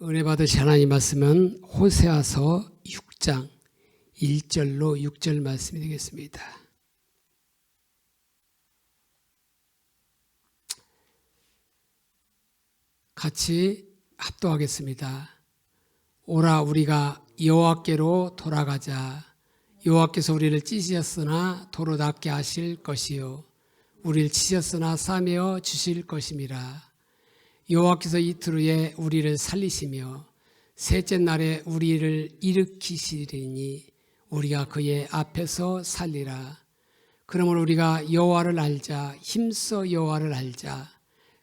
은혜 받으신 하나님 말씀은 호세아서 6장 1절로 6절 말씀이 되겠습니다. 같이 합독하겠습니다. 오라 우리가 여호와께로 돌아가자. 여호와께서 우리를 찢으셨으나 도로 낫게 하실 것이요 우리를 치셨으나 싸매어 주실 것임이라. 여호와께서 이틀 후에 우리를 살리시며 셋째 날에 우리를 일으키시리니 우리가 그의 앞에서 살리라. 그러므로 우리가 여호와를 알자. 힘써 여호와를 알자.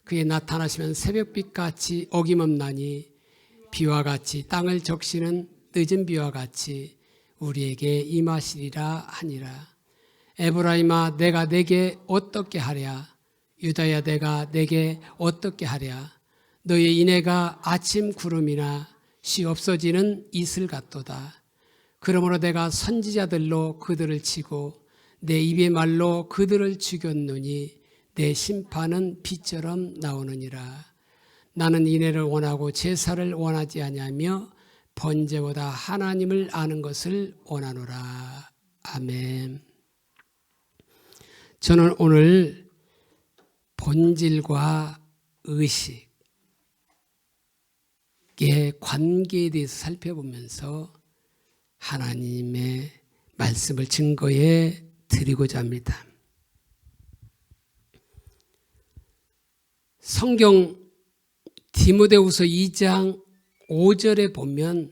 그의 나타나시면 새벽빛같이 어김없나니 비와 같이 땅을 적시는 늦은 비와 같이 우리에게 임하시리라 하니라. 에브라임아 내가 내게 어떻게 하랴. 유다야 내가 내게 어떻게 하랴. 너의 인애가 아침 구름이나 시 없어지는 이슬 같도다. 그러므로 내가 선지자들로 그들을 치고 내 입의 말로 그들을 죽였노니 내 심판은 비처럼 나오느니라. 나는 인애를 원하고 제사를 원하지 아니하며 번제보다 하나님을 아는 것을 원하노라. 아멘. 저는 오늘 본질과 의식의 관계에 대해서 살펴보면서 하나님의 말씀을 증거해 드리고자 합니다. 성경 디모데후서 2장 5절에 보면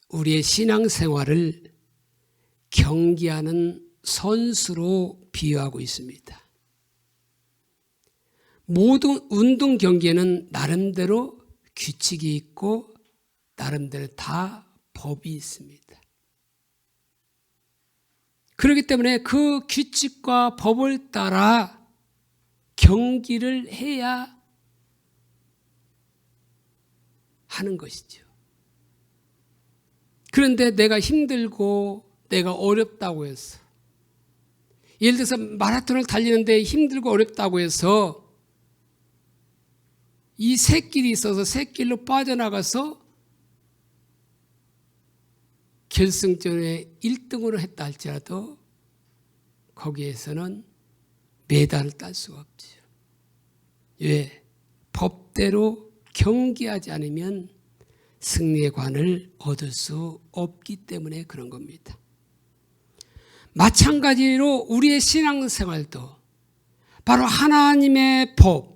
우리의 신앙생활을 경기하는 선수로 비유하고 있습니다. 모든 운동 경기에는 나름대로 규칙이 있고 나름대로 다 법이 있습니다. 그렇기 때문에 그 규칙과 법을 따라 경기를 해야 하는 것이죠. 그런데 내가 힘들고 내가 어렵다고 해서 예를 들어서 마라톤을 달리는데 힘들고 어렵다고 해서 이 샛길이 있어서 샛길로 빠져나가서 결승전에 1등으로 했다 할지라도 거기에서는 메달을 딸 수가 없죠. 왜? 법대로 경기하지 않으면 승리의 관을 얻을 수 없기 때문에 그런 겁니다. 마찬가지로 우리의 신앙생활도 바로 하나님의 법,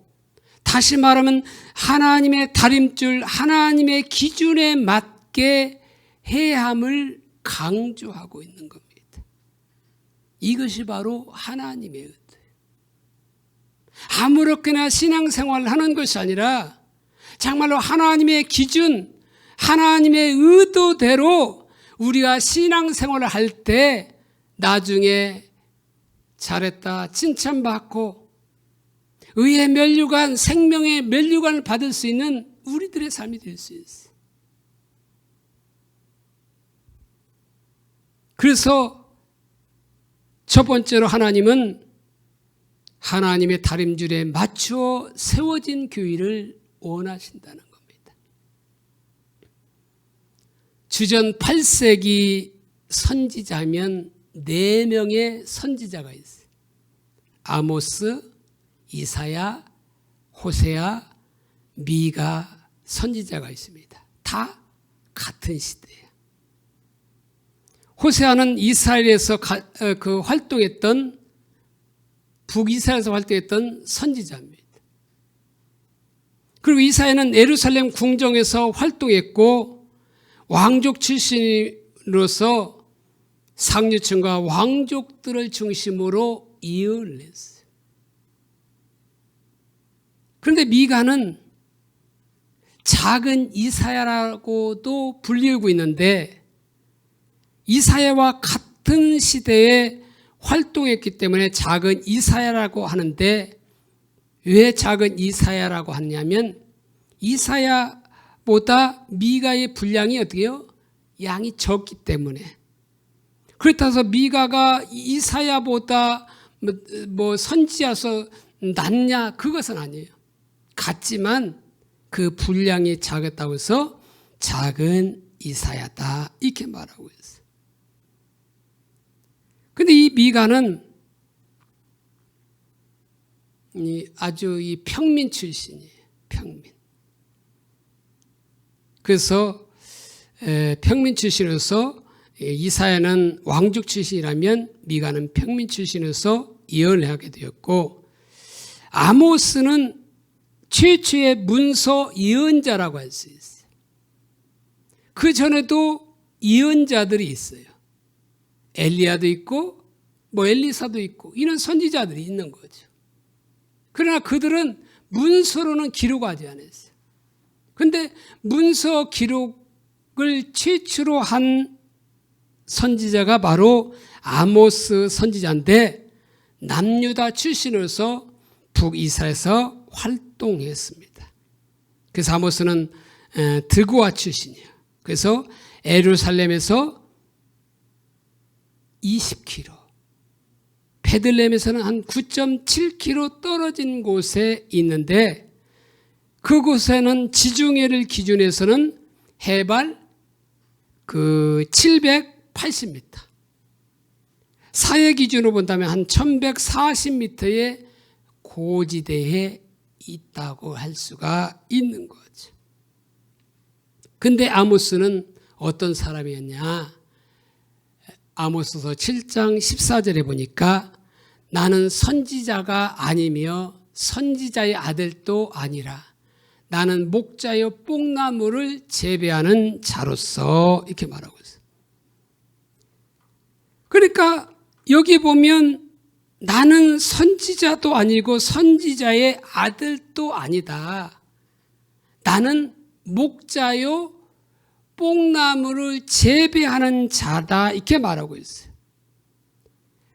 다시 말하면 하나님의 다림줄, 하나님의 기준에 맞게 해야 함을 강조하고 있는 겁니다. 이것이 바로 하나님의 의도예요. 아무렇게나 신앙생활을 하는 것이 아니라 정말로 하나님의 기준, 하나님의 의도대로 우리가 신앙생활을 할 때 나중에 잘했다 칭찬받고 의의 면류관, 생명의 면류관을 받을 수 있는 우리들의 삶이 될 수 있어요. 그래서 첫 번째로 하나님은 하나님의 다림줄에 맞추어 세워진 교회를 원하신다는 겁니다. 주전 8세기 선지자면 4명의 선지자가 있어요. 아모스, 이사야, 호세아, 미가 선지자가 있습니다. 다 같은 시대예요. 호세아는 이스라엘에서 활동했던 북이스라엘에서 활동했던 선지자입니다. 그리고 이사야는 예루살렘 궁정에서 활동했고 왕족 출신으로서 상류층과 왕족들을 중심으로 예언을 했어요. 그런데 미가는 작은 이사야라고도 불리우고 있는데 이사야와 같은 시대에 활동했기 때문에 작은 이사야라고 하는데 왜 작은 이사야라고 하냐면 이사야보다 미가의 분량이 어떻게요? 양이 적기 때문에. 그렇다고 해서 미가가 이사야보다 선지자서 낫냐? 그것은 아니에요. 같지만 그 분량이 작았다고 해서 작은 이사야다 이렇게 말하고 있어요. 근데 이 미가는 아주 이 평민 출신이에요. 평민. 그래서 평민 출신으로서 이사야는 왕족 출신이라면 미가는 평민 출신으로서 예언을 하게 되었고, 아모스는 최초의 문서 예언자라고 할 수 있어요. 그 전에도 예언자들이 있어요. 엘리야도 있고 엘리사도 있고 이런 선지자들이 있는 거죠. 그러나 그들은 문서로는 기록하지 않았어요. 그런데 문서 기록을 최초로 한 선지자가 바로 아모스 선지자인데, 남유다 출신으로서 북이스라엘에서 활동했습니다. 그래서 아모스는 드고아 출신이에요. 그래서 예루살렘에서 20km, 베들레헴에서는 한 9.7km 떨어진 곳에 있는데, 그곳에는 지중해를 기준해서는 해발 780m, 사해 기준으로 본다면 한 1140m의 고지대에 있다고 할 수가 있는 거죠. 근데 아모스는 어떤 사람이었냐? 아모스서 7장 14절에 보니까 나는 선지자가 아니며 선지자의 아들도 아니라 나는 목자여 뽕나무를 재배하는 자로서 이렇게 말하고 있어요. 그러니까 여기 보면 나는 선지자도 아니고 선지자의 아들도 아니다. 나는 목자요 뽕나무를 재배하는 자다 이렇게 말하고 있어요.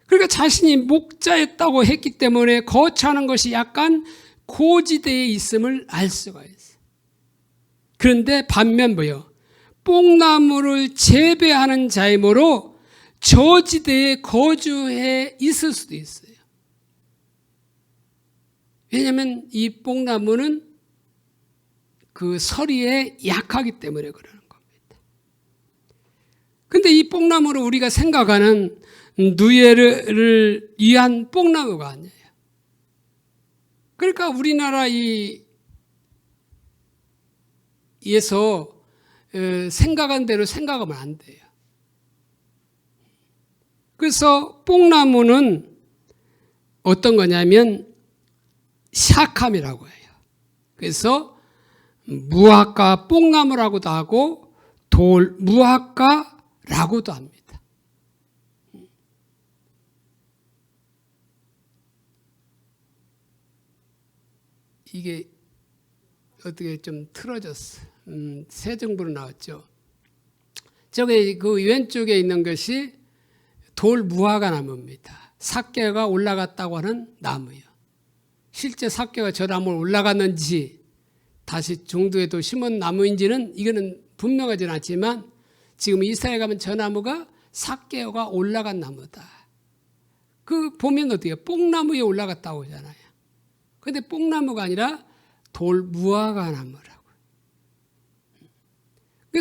그러니까 자신이 목자였다고 했기 때문에 거처하는 것이 약간 고지대에 있음을 알 수가 있어요. 그런데 반면 뽕나무를 재배하는 자이므로 저지대에 거주해 있을 수도 있어요. 왜냐하면 이 뽕나무는 그 서리에 약하기 때문에 그러는 겁니다. 근데 이 뽕나무를 우리가 생각하는 누에를 위한 뽕나무가 아니에요. 그러니까 우리나라 에서 생각한 대로 생각하면 안 돼요. 그래서 뽕나무는 어떤 거냐면 샤캄이라고 해요. 그래서 무화과 뽕나무라고도 하고 돌 무화과라고도 합니다. 이게 어떻게 좀 틀어졌어. 새 정부로 나왔죠. 저기 그 왼쪽에 있는 것이 돌 무화과 나무입니다. 삭개가 올라갔다고 하는 나무예요. 실제 삭개가 저 나무를 올라갔는지 다시 중도에도 심은 나무인지는 이거는 분명하지는 않지만 지금 이스라엘 가면 저 나무가 삭개가 올라간 나무다. 그 보면 어때요? 뽕나무에 올라갔다고 하잖아요. 그런데 뽕나무가 아니라 돌 무화과 나무라고.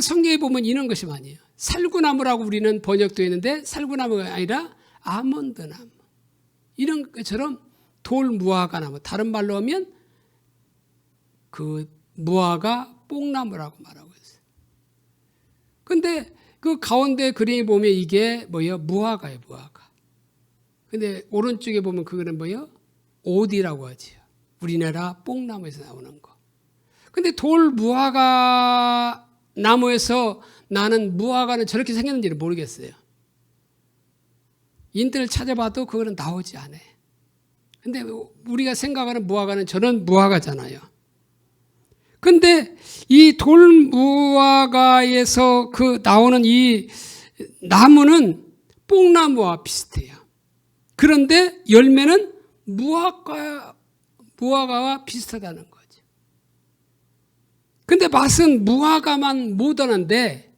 성경에 보면 이런 것이 많아요. 살구나무라고 우리는 번역되어 있는데 살구나무가 아니라 아몬드나무. 이런 것처럼 돌 무화과 나무. 다른 말로 하면 그 무화과 뽕나무라고 말하고 있어요. 근데 그 가운데 그림에 보면 이게 무화과예요, 무화과. 근데 오른쪽에 보면 그거는 오디라고 하지요. 우리나라 뽕나무에서 나오는 거. 근데 돌 무화과 나무에서 나는 무화과는 저렇게 생겼는지는 모르겠어요. 인터넷 찾아봐도 그거는 나오지 않아요. 근데 우리가 생각하는 무화과는 저런 무화과잖아요. 근데 이 돌 무화과에서 그 나오는 이 나무는 뽕나무와 비슷해요. 그런데 열매는 무화과와 비슷하다는 거죠. 근데 맛은 무화과만 못하는데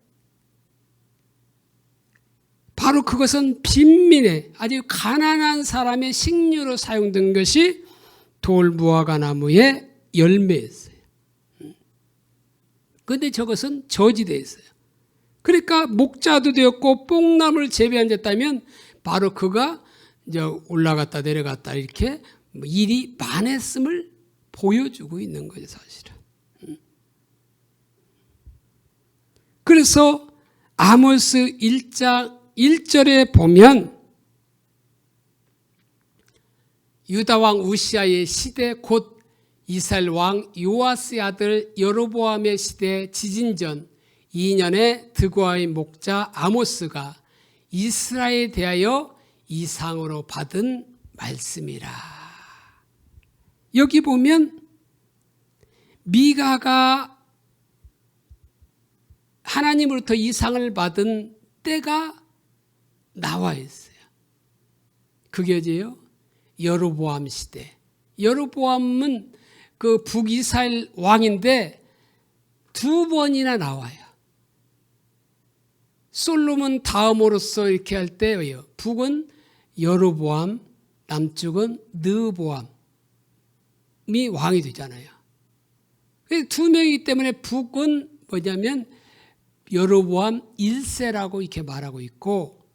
바로 그것은 빈민의 아주 가난한 사람의 식료로 사용된 것이 돌 무화과 나무의 열매였어요. 그런데 저것은 저지되어 있어요. 그러니까 목자도 되었고 뽕나무를 재배한 졌다면 바로 그가 이제 올라갔다 내려갔다 이렇게 일이 많았음을 보여주고 있는 거죠, 사실은. 그래서 아모스 1장 1절에 보면 유다 왕 우시아의 시대 곧 이스라엘 왕 요아스의 아들 여로보암의 시대 지진 전 2년에 드고아의 목자 아모스가 이스라엘에 대하여 이상으로 받은 말씀이라. 여기 보면 미가가 하나님으로부터 이상을 받은 때가 나와 있어요. 그게 어디예요? 여로보암 시대. 여로보암은 그 북이스라엘 왕인데 2번이나 나와요. 솔로몬 다음으로서 이렇게 할 때예요. 북은 여로보암, 남쪽은 르보암이 왕이 되잖아요. 두 명이기 때문에 북은 뭐냐면 여로보암 1세라고 이렇게 말하고 있고,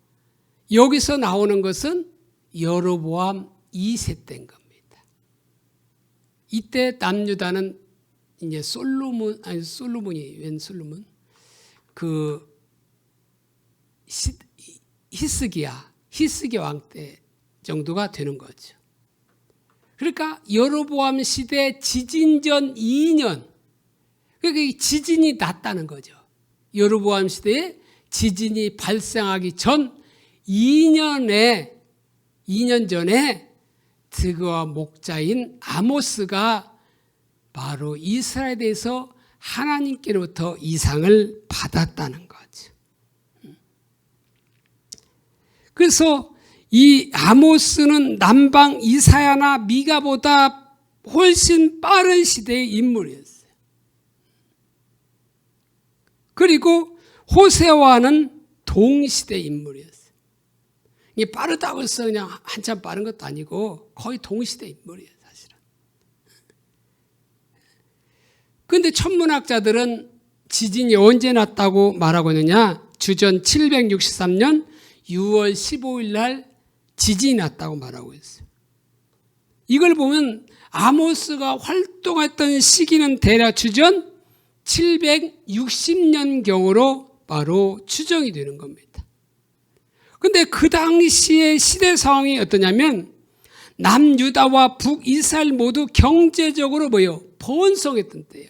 여기서 나오는 것은 여로보암 2세 때인 겁니다. 이때 남유다는 이제 솔로몬이 웬 솔로몬? 그 히스기야 왕 때 정도가 되는 거죠. 그러니까 여로보암 시대 지진 전 2년, 그러니까 지진이 났다는 거죠. 여로보암 시대에 지진이 발생하기 전 2년 전에 드고아 목자인 아모스가 바로 이스라엘에 대해서 하나님께로부터 이상을 받았다는 거죠. 그래서 이 아모스는 남방 이사야나 미가보다 훨씬 빠른 시대의 인물이었어요. 그리고 호세와는 동시대 인물이었어요. 이게 빠르다고 해서 그냥 한참 빠른 것도 아니고 거의 동시대 인물이에요, 사실은. 그런데 천문학자들은 지진이 언제 났다고 말하고 있느냐? 주전 763년 6월 15일 날 지진이 났다고 말하고 있어요. 이걸 보면 아모스가 활동했던 시기는 대략 주전 760년경으로 바로 추정이 되는 겁니다. 그런데 그 당시의 시대 상황이 어떠냐면 남유다와 북이스라엘 모두 경제적으로 번성했던 때예요.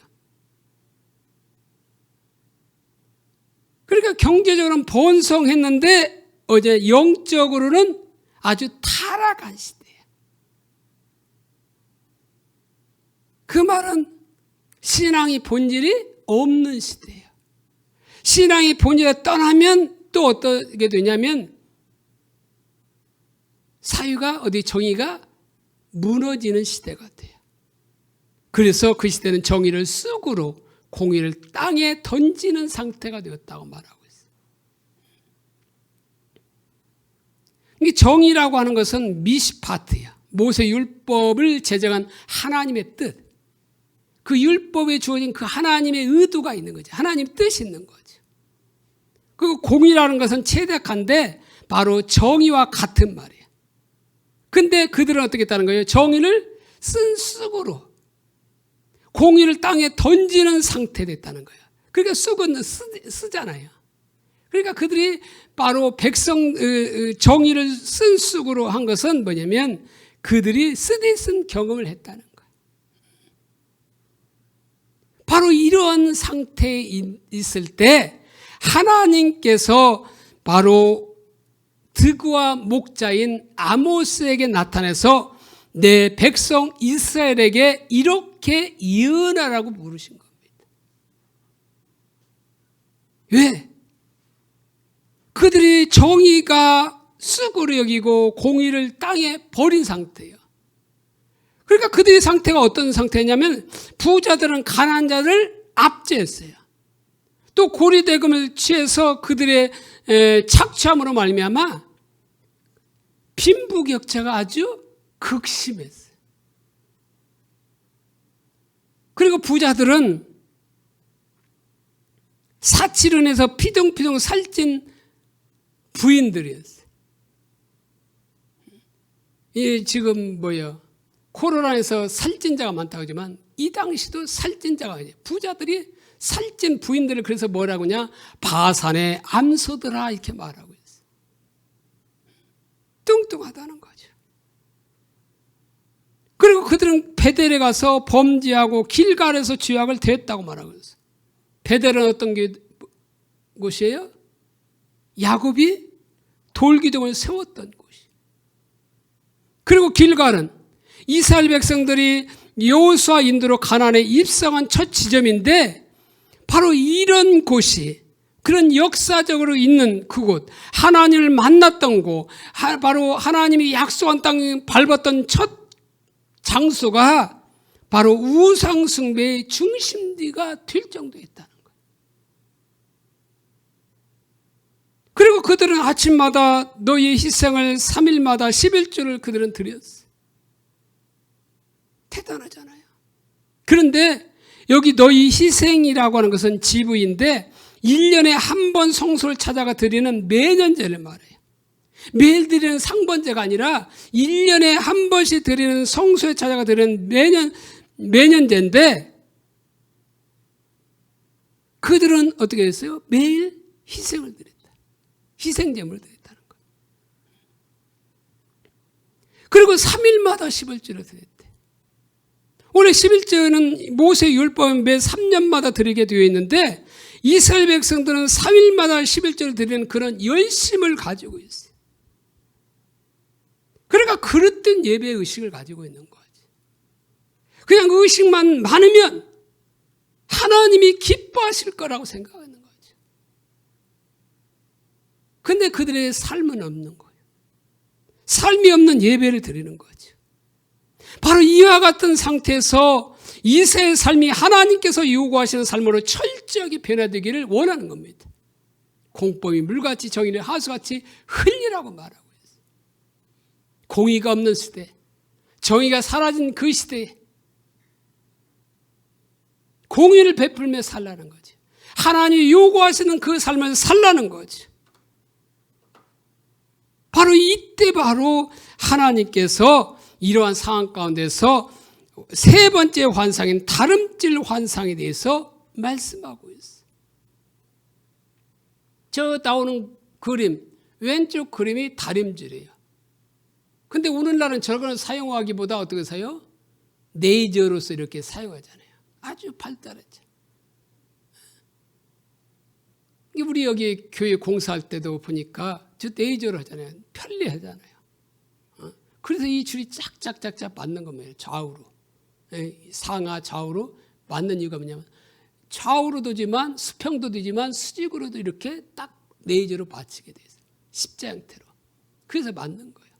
그러니까 경제적으로는 번성했는데 어제 영적으로는 아주 타락한 시대예요. 그 말은 신앙의 본질이 없는 시대예요. 신앙의 본질을 떠나면 또 어떻게 되냐면 사유가 정의가 무너지는 시대가 돼요. 그래서 그 시대는 정의를 쑥으로 공의를 땅에 던지는 상태가 되었다고 말하고 있어요. 이 정의라고 하는 것은 미시파트야. 모세 율법을 제정한 하나님의 뜻. 그 율법에 주어진 그 하나님의 의도가 있는 거죠. 하나님 뜻이 있는 거죠. 그리고 공의라는 것은 최대한데 바로 정의와 같은 말이에요. 근데 그들은 어떻게 했다는 거예요? 정의를 쓴 쑥으로 공의를 땅에 던지는 상태 됐다는 거예요. 그러니까 쑥은 쓰잖아요. 그러니까 그들이 바로 백성 정의를 쓴 쑥으로 한 것은 뭐냐면 그들이 쓰디 쓴 경험을 했다는 거예요. 바로 이러한 상태에 있을 때 하나님께서 바로 드고아 목자인 아모스에게 나타나서 내 백성 이스라엘에게 이렇게 예언하라고 부르신 겁니다. 왜? 그들이 정의가 쑥으로 여기고 공의를 땅에 버린 상태예요. 그러니까 그들의 상태가 어떤 상태냐면 부자들은 가난한 자를 압제했어요. 또 고리대금을 취해서 그들의 착취함으로 말미암아 빈부격차가 아주 극심했어요. 그리고 부자들은 사치론에서 피둥피둥 살찐 부인들이었어요. 이 지금 코로나에서 살찐 자가 많다고 하지만 이 당시도 살찐 자가 아니에요. 부자들이 살찐 부인들을 그래서 뭐라고 하냐? 바산의 암소들아 이렇게 말하고 있어요. 뚱뚱하다는 거죠. 그리고 그들은 베델에 가서 범죄하고 길갈에서 죄악을 대했다고 말하고 있어요. 베델은 어떤 곳이에요? 야곱이 돌기둥을 세웠던 곳이에요. 그리고 길갈은 이스라엘 백성들이 여호수아 인도로 가나안에 입성한 첫 지점인데 바로 이런 곳이 그런 역사적으로 있는 그곳, 하나님을 만났던 곳, 바로 하나님이 약속한 땅에 밟았던 첫 장소가 바로 우상숭배의 중심지가 될 정도였다는 거예요. 그리고 그들은 아침마다 너희의 희생을 3일마다 11조를 그들은 드렸어요. 대단하잖아요. 그런데 여기 너희 희생이라고 하는 것은 지부인데 1년에 한 번 성소를 찾아가 드리는 매년제를 말해요. 매일 드리는 상번제가 아니라 1년에 한 번씩 드리는 성소에 찾아가 드리는 매년제인데 그들은 어떻게 했어요? 매일 희생을 드렸다. 희생제물을 드렸다는 거예요. 그리고 3일마다 11조를 드렸대. 원래 11조는 모세 율법은 매 3년마다 드리게 되어 있는데 이스라엘 백성들은 3일마다 11조를 드리는 그런 열심을 가지고 있어요. 그러니까 그릇된 예배 의식을 가지고 있는 거지. 그냥 그 의식만 많으면 하나님이 기뻐하실 거라고 생각하는 거죠. 근데 그들의 삶은 없는 거예요. 삶이 없는 예배를 드리는 거죠. 바로 이와 같은 상태에서 이세의 삶이 하나님께서 요구하시는 삶으로 철저하게 변화되기를 원하는 겁니다. 공법이 물같이 정의는 하수같이 흘리라고 말하고 있어요. 공의가 없는 시대, 정의가 사라진 그 시대에 공의를 베풀며 살라는 거지. 하나님이 요구하시는 그 삶을 살라는 거지. 바로 이때 바로 하나님께서 이러한 상황 가운데서 세 번째 환상인 다름질 환상에 대해서 말씀하고 있어요. 저 나오는 그림, 왼쪽 그림이 다림질이에요. 근데 오늘날은 저걸 사용하기보다 어떻게 사요? 레이저로서 이렇게 사용하잖아요. 아주 발달했죠. 우리 여기 교회 공사할 때도 보니까 저 레이저로 하잖아요. 편리하잖아요. 그래서 이 줄이 짝짝짝짝 맞는 겁니다. 좌우로. 상하 좌우로 맞는 이유가 뭐냐면 좌우로 되지만 수평도 되지만 수직으로도 이렇게 딱 레이저로 받치게 돼 있어요. 십자 형태로. 그래서 맞는 거예요.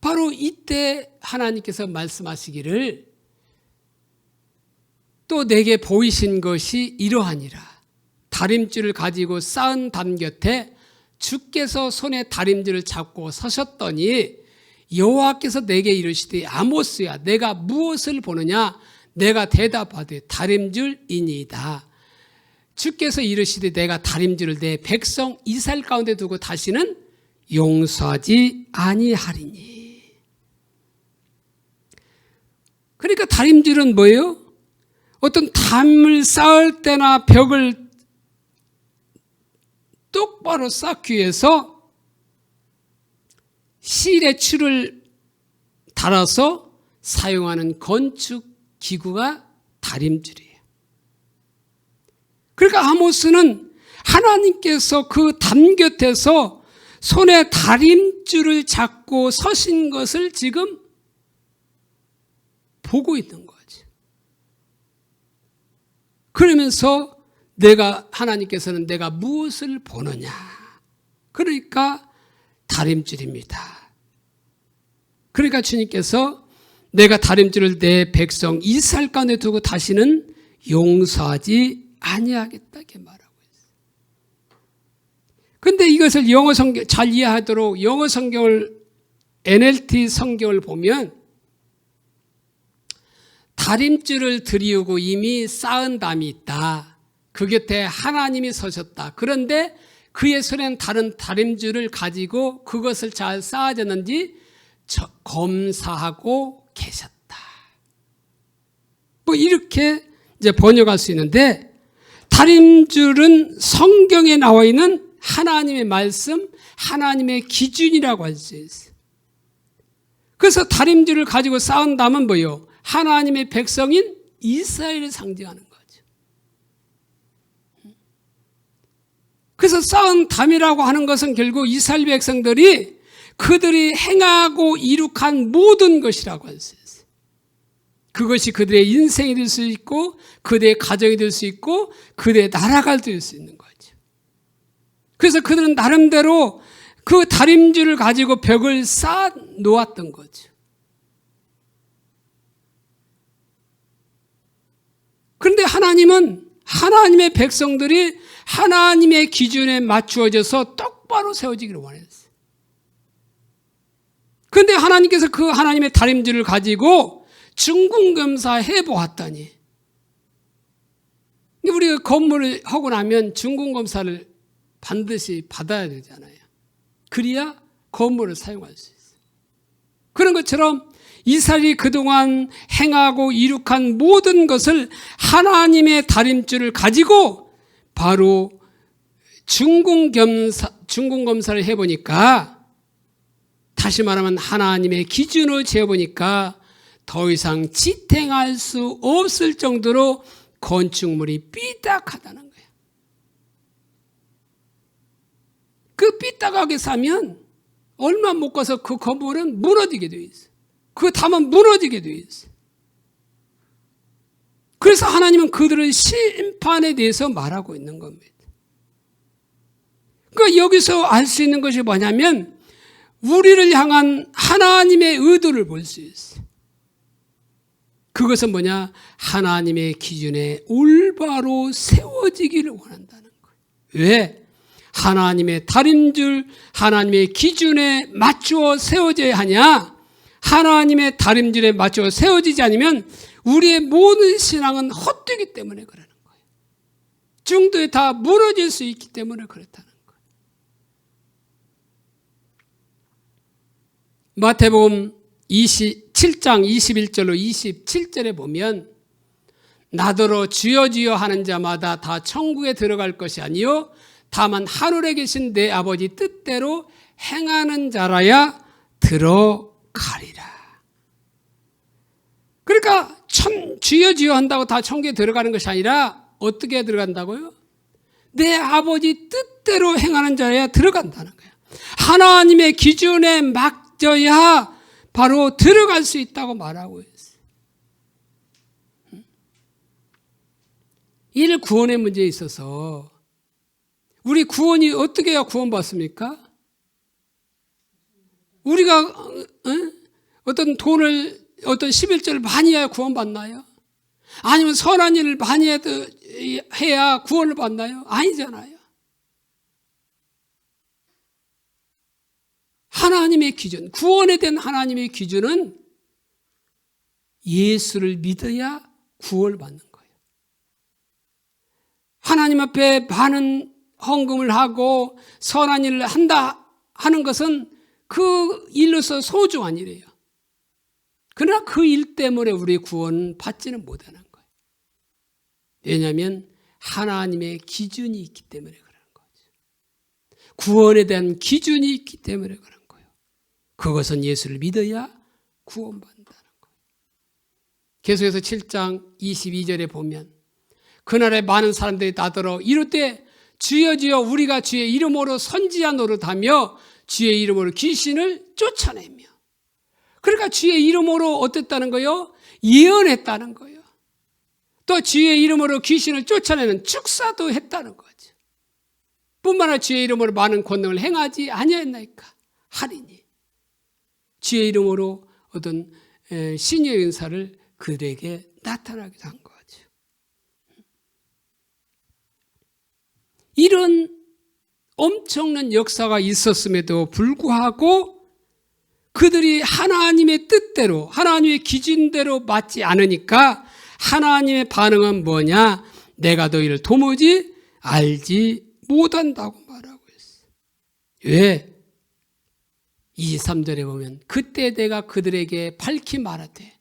바로 이때 하나님께서 말씀하시기를 또 내게 보이신 것이 이러하니라. 다림줄을 가지고 쌓은 담 곁에 주께서 손에 다림질을 잡고 서셨더니 여호와께서 내게 이르시되 아모스야 내가 무엇을 보느냐? 내가 대답하되 다림줄이니이다. 주께서 이르시되 내가 다림줄을 내 백성 이스라엘 가운데 두고 다시는 용서하지 아니하리니. 그러니까 다림줄은 뭐예요? 어떤 담을 쌓을 때나 벽을 똑바로 쌓기 위해서 실에 줄을 달아서 사용하는 건축 기구가 다림줄이에요. 그러니까 아모스는 하나님께서 그 담 곁에서 손에 다림줄을 잡고 서신 것을 지금 보고 있는 거죠. 그러면서 하나님께서는 내가 무엇을 보느냐? 그러니까 다림줄입니다. 그러니까 주님께서 내가 다림줄을 내 백성 이스라엘 가운데 두고 다시는 용서하지 아니하겠다 이렇게 말하고 있어요. 그런데 이것을 영어 성경 잘 이해하도록 영어 성경을 NLT 성경을 보면 다림줄을 들이우고 이미 쌓은 담이 있다. 그 곁에 하나님이 서셨다. 그런데 그의 손에는 다른 다림줄을 가지고 그것을 잘 쌓아졌는지 검사하고 계셨다. 뭐 이렇게 이제 번역할 수 있는데, 다림줄은 성경에 나와 있는 하나님의 말씀, 하나님의 기준이라고 할 수 있어요. 그래서 다림줄을 가지고 쌓은 담은 뭐예요? 하나님의 백성인 이스라엘을 상징하는 거죠. 그래서 쌓은 담이라고 하는 것은 결국 이스라엘 백성들이 그들이 행하고 이룩한 모든 것이라고 할 수 있어요. 그것이 그들의 인생이 될 수 있고, 그들의 가정이 될 수 있고, 그들의 나라가 될 수 있는 거죠. 그래서 그들은 나름대로 그 다림줄을 가지고 벽을 쌓아 놓았던 거죠. 그런데 하나님은 하나님의 백성들이 하나님의 기준에 맞추어져서 똑바로 세워지기를 원했어요. 그런데 하나님께서 그 하나님의 다림줄을 가지고 중궁검사해 보았더니, 우리가 건물을 하고 나면 중궁검사를 반드시 받아야 되잖아요. 그래야 건물을 사용할 수 있어요. 그런 것처럼 이스라엘이 그동안 행하고 이룩한 모든 것을 하나님의 다림줄을 가지고 바로 중궁검사를 해보니까, 다시 말하면 하나님의 기준을 재보니까 더 이상 지탱할 수 없을 정도로 건축물이 삐딱하다는 거예요. 그 삐딱하게 사면 얼마 못 가서 그 건물은 무너지게 되어 있어요. 그 담은 무너지게 되어 있어요. 그래서 하나님은 그들의 심판에 대해서 말하고 있는 겁니다. 그러니까 여기서 알 수 있는 것이 뭐냐면, 우리를 향한 하나님의 의도를 볼 수 있어요. 그것은 뭐냐? 하나님의 기준에 올바로 세워지기를 원한다는 거예요. 왜? 하나님의 다림줄, 하나님의 기준에 맞추어 세워져야 하냐? 하나님의 다림줄에 맞추어 세워지지 않으면 우리의 모든 신앙은 헛되기 때문에 그러는 거예요. 중도에 다 무너질 수 있기 때문에 그렇다는 거예요. 마태복음 27장 21절로 27절에 보면, 나더러 주여 주여 하는 자마다 다 천국에 들어갈 것이 아니요 다만 하늘에 계신 내 아버지 뜻대로 행하는 자라야 들어가리라. 그러니까 주여 주여 한다고 다 천국에 들어가는 것이 아니라 어떻게 들어간다고요? 내 아버지 뜻대로 행하는 자라야 들어간다는 거예요. 하나님의 기준에 맞져야 바로 들어갈 수 있다고 말하고 있어요. 일 구원의 문제에 있어서 우리 구원이 어떻게 해야 구원받습니까? 우리가 어떤 돈을, 어떤 11조를 많이 해야 구원받나요? 아니면 선한 일을 많이 해야 구원을 받나요? 아니잖아요. 하나님의 기준, 구원에 대한 하나님의 기준은 예수를 믿어야 구원을 받는 거예요. 하나님 앞에 많은 헌금을 하고 선한 일을 한다 하는 것은 그 일로서 소중한 일이에요. 그러나 그 일 때문에 우리의 구원은 받지는 못하는 거예요. 왜냐하면 하나님의 기준이 있기 때문에 그러는 거죠. 구원에 대한 기준이 있기 때문에 그러는 거예요. 그것은 예수를 믿어야 구원받는다는 거예요. 계속해서 7장 22절에 보면, 그날에 많은 사람들이 나더러 이르되 주여 주여 우리가 주의 이름으로 선지자 노릇하며 주의 이름으로 귀신을 쫓아내며. 그러니까 주의 이름으로 어땠다는 거예요? 예언했다는 거예요. 또 주의 이름으로 귀신을 쫓아내는 축사도 했다는 거죠. 뿐만 아니라 주의 이름으로 많은 권능을 행하지 아니했나이까 하리니. 주의 이름으로 어떤 신의 은사를 그들에게 나타나기도 한 거죠. 이런 엄청난 역사가 있었음에도 불구하고 그들이 하나님의 뜻대로, 하나님의 기준대로 맞지 않으니까 하나님의 반응은 뭐냐? 내가 너희를 도무지 알지 못한다고 말하고 있어요. 왜? 23절에 보면 그때 내가 그들에게 밝히 말하되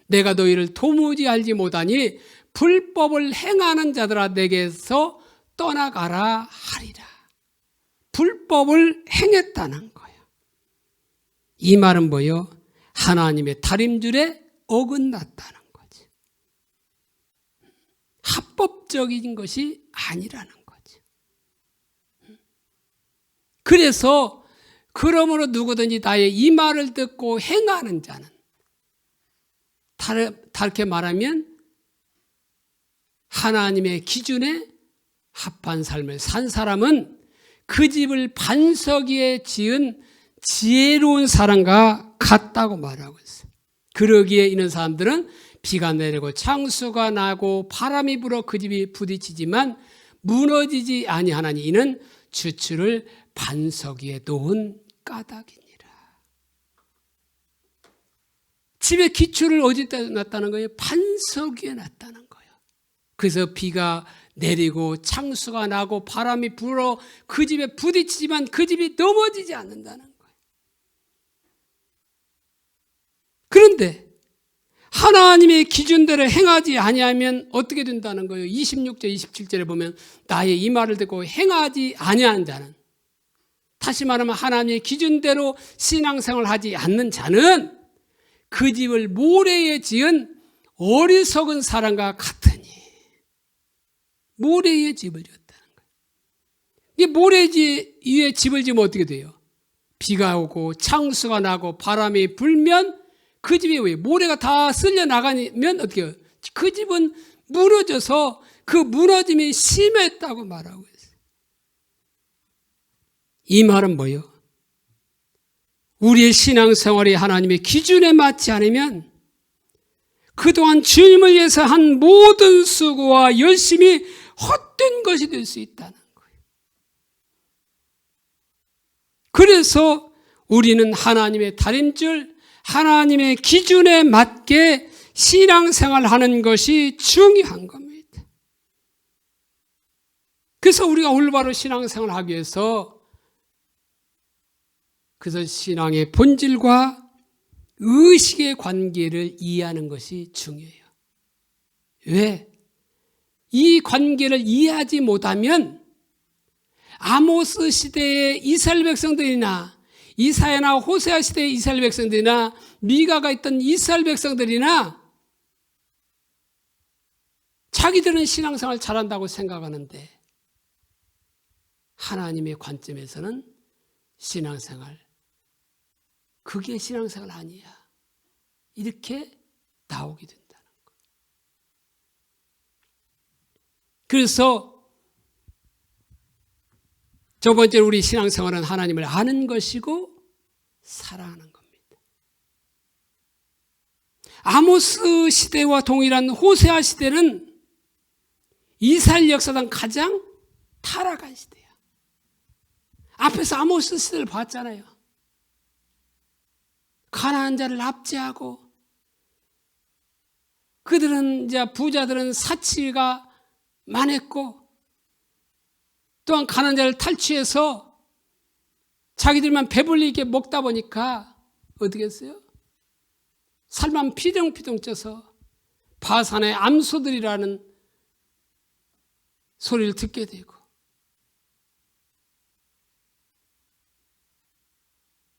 내가 너희를 도무지 알지 못하니 불법을 행하는 자들아 내게서 떠나가라 하리라. 불법을 행했다는 거예요. 이 말은 뭐예요? 하나님의 다림줄에 어긋났다는 거지. 합법적인 것이 아니라는 거지. 그래서 그러므로 누구든지 나의 이 말을 듣고 행하는 자는, 다르게 말하면 하나님의 기준에 합한 삶을 산 사람은 그 집을 반석 위에 지은 지혜로운 사람과 같다고 말하고 있어요. 그러기에 이런 사람들은 비가 내리고 창수가 나고 바람이 불어 그 집이 부딪히지만 무너지지 아니하나니 이는 주추를 반석 위에 놓은 까닭이니라. 집의 기초를 어디다 놨다는 거예요? 반석 위에 놨다는 거예요. 그래서 비가 내리고 창수가 나고 바람이 불어 그 집에 부딪히지만 그 집이 넘어지지 않는다는 거예요. 그런데 하나님의 기준대로 행하지 아니하면 어떻게 된다는 거예요? 26절 27절에 보면 나의 이 말을 듣고 행하지 아니하는 자는, 다시 말하면 하나님의 기준대로 신앙생활을 하지 않는 자는 그 집을 모래에 지은 어리석은 사람과 같으니. 모래에 집을 지었다는 거예요. 이 모래 위에 집을 지으면 어떻게 돼요? 비가 오고 창수가 나고 바람이 불면 그 집이 왜 모래가 다 쓸려 나가면 어떻게 해요? 그 집은 무너져서 그 무너짐이 심했다고 말하고 있어요. 이 말은 뭐예요? 우리의 신앙생활이 하나님의 기준에 맞지 않으면 그동안 주님을 위해서 한 모든 수고와 열심이 헛된 것이 될 수 있다는 거예요. 그래서 우리는 하나님의 다림줄, 하나님의 기준에 맞게 신앙생활하는 것이 중요한 겁니다. 그래서 우리가 올바로 신앙생활하기 위해서 그래서 신앙의 본질과 의식의 관계를 이해하는 것이 중요해요. 왜? 이 관계를 이해하지 못하면 아모스 시대의 이스라엘 백성들이나 이사야나 호세아 시대의 이스라엘 백성들이나 미가가 있던 이스라엘 백성들이나 자기들은 신앙생활 잘한다고 생각하는데 하나님의 관점에서는 신앙생활, 그게 신앙생활 아니야. 이렇게 나오게 된다는 거예요. 그래서 첫 번째로 우리 신앙생활은 하나님을 아는 것이고 사랑하는 겁니다. 아모스 시대와 동일한 호세아 시대는 이스라엘 역사상 가장 타락한 시대야. 앞에서 아모스 시대를 봤잖아요. 가난한 자를 압제하고 그들은 이제 부자들은 사치가 많았고 또한 가난한 자를 탈취해서 자기들만 배불리 있게 먹다 보니까 어떻게 했어요? 살만 피덩피덩 쪄서 바산의 암소들이라는 소리를 듣게 되고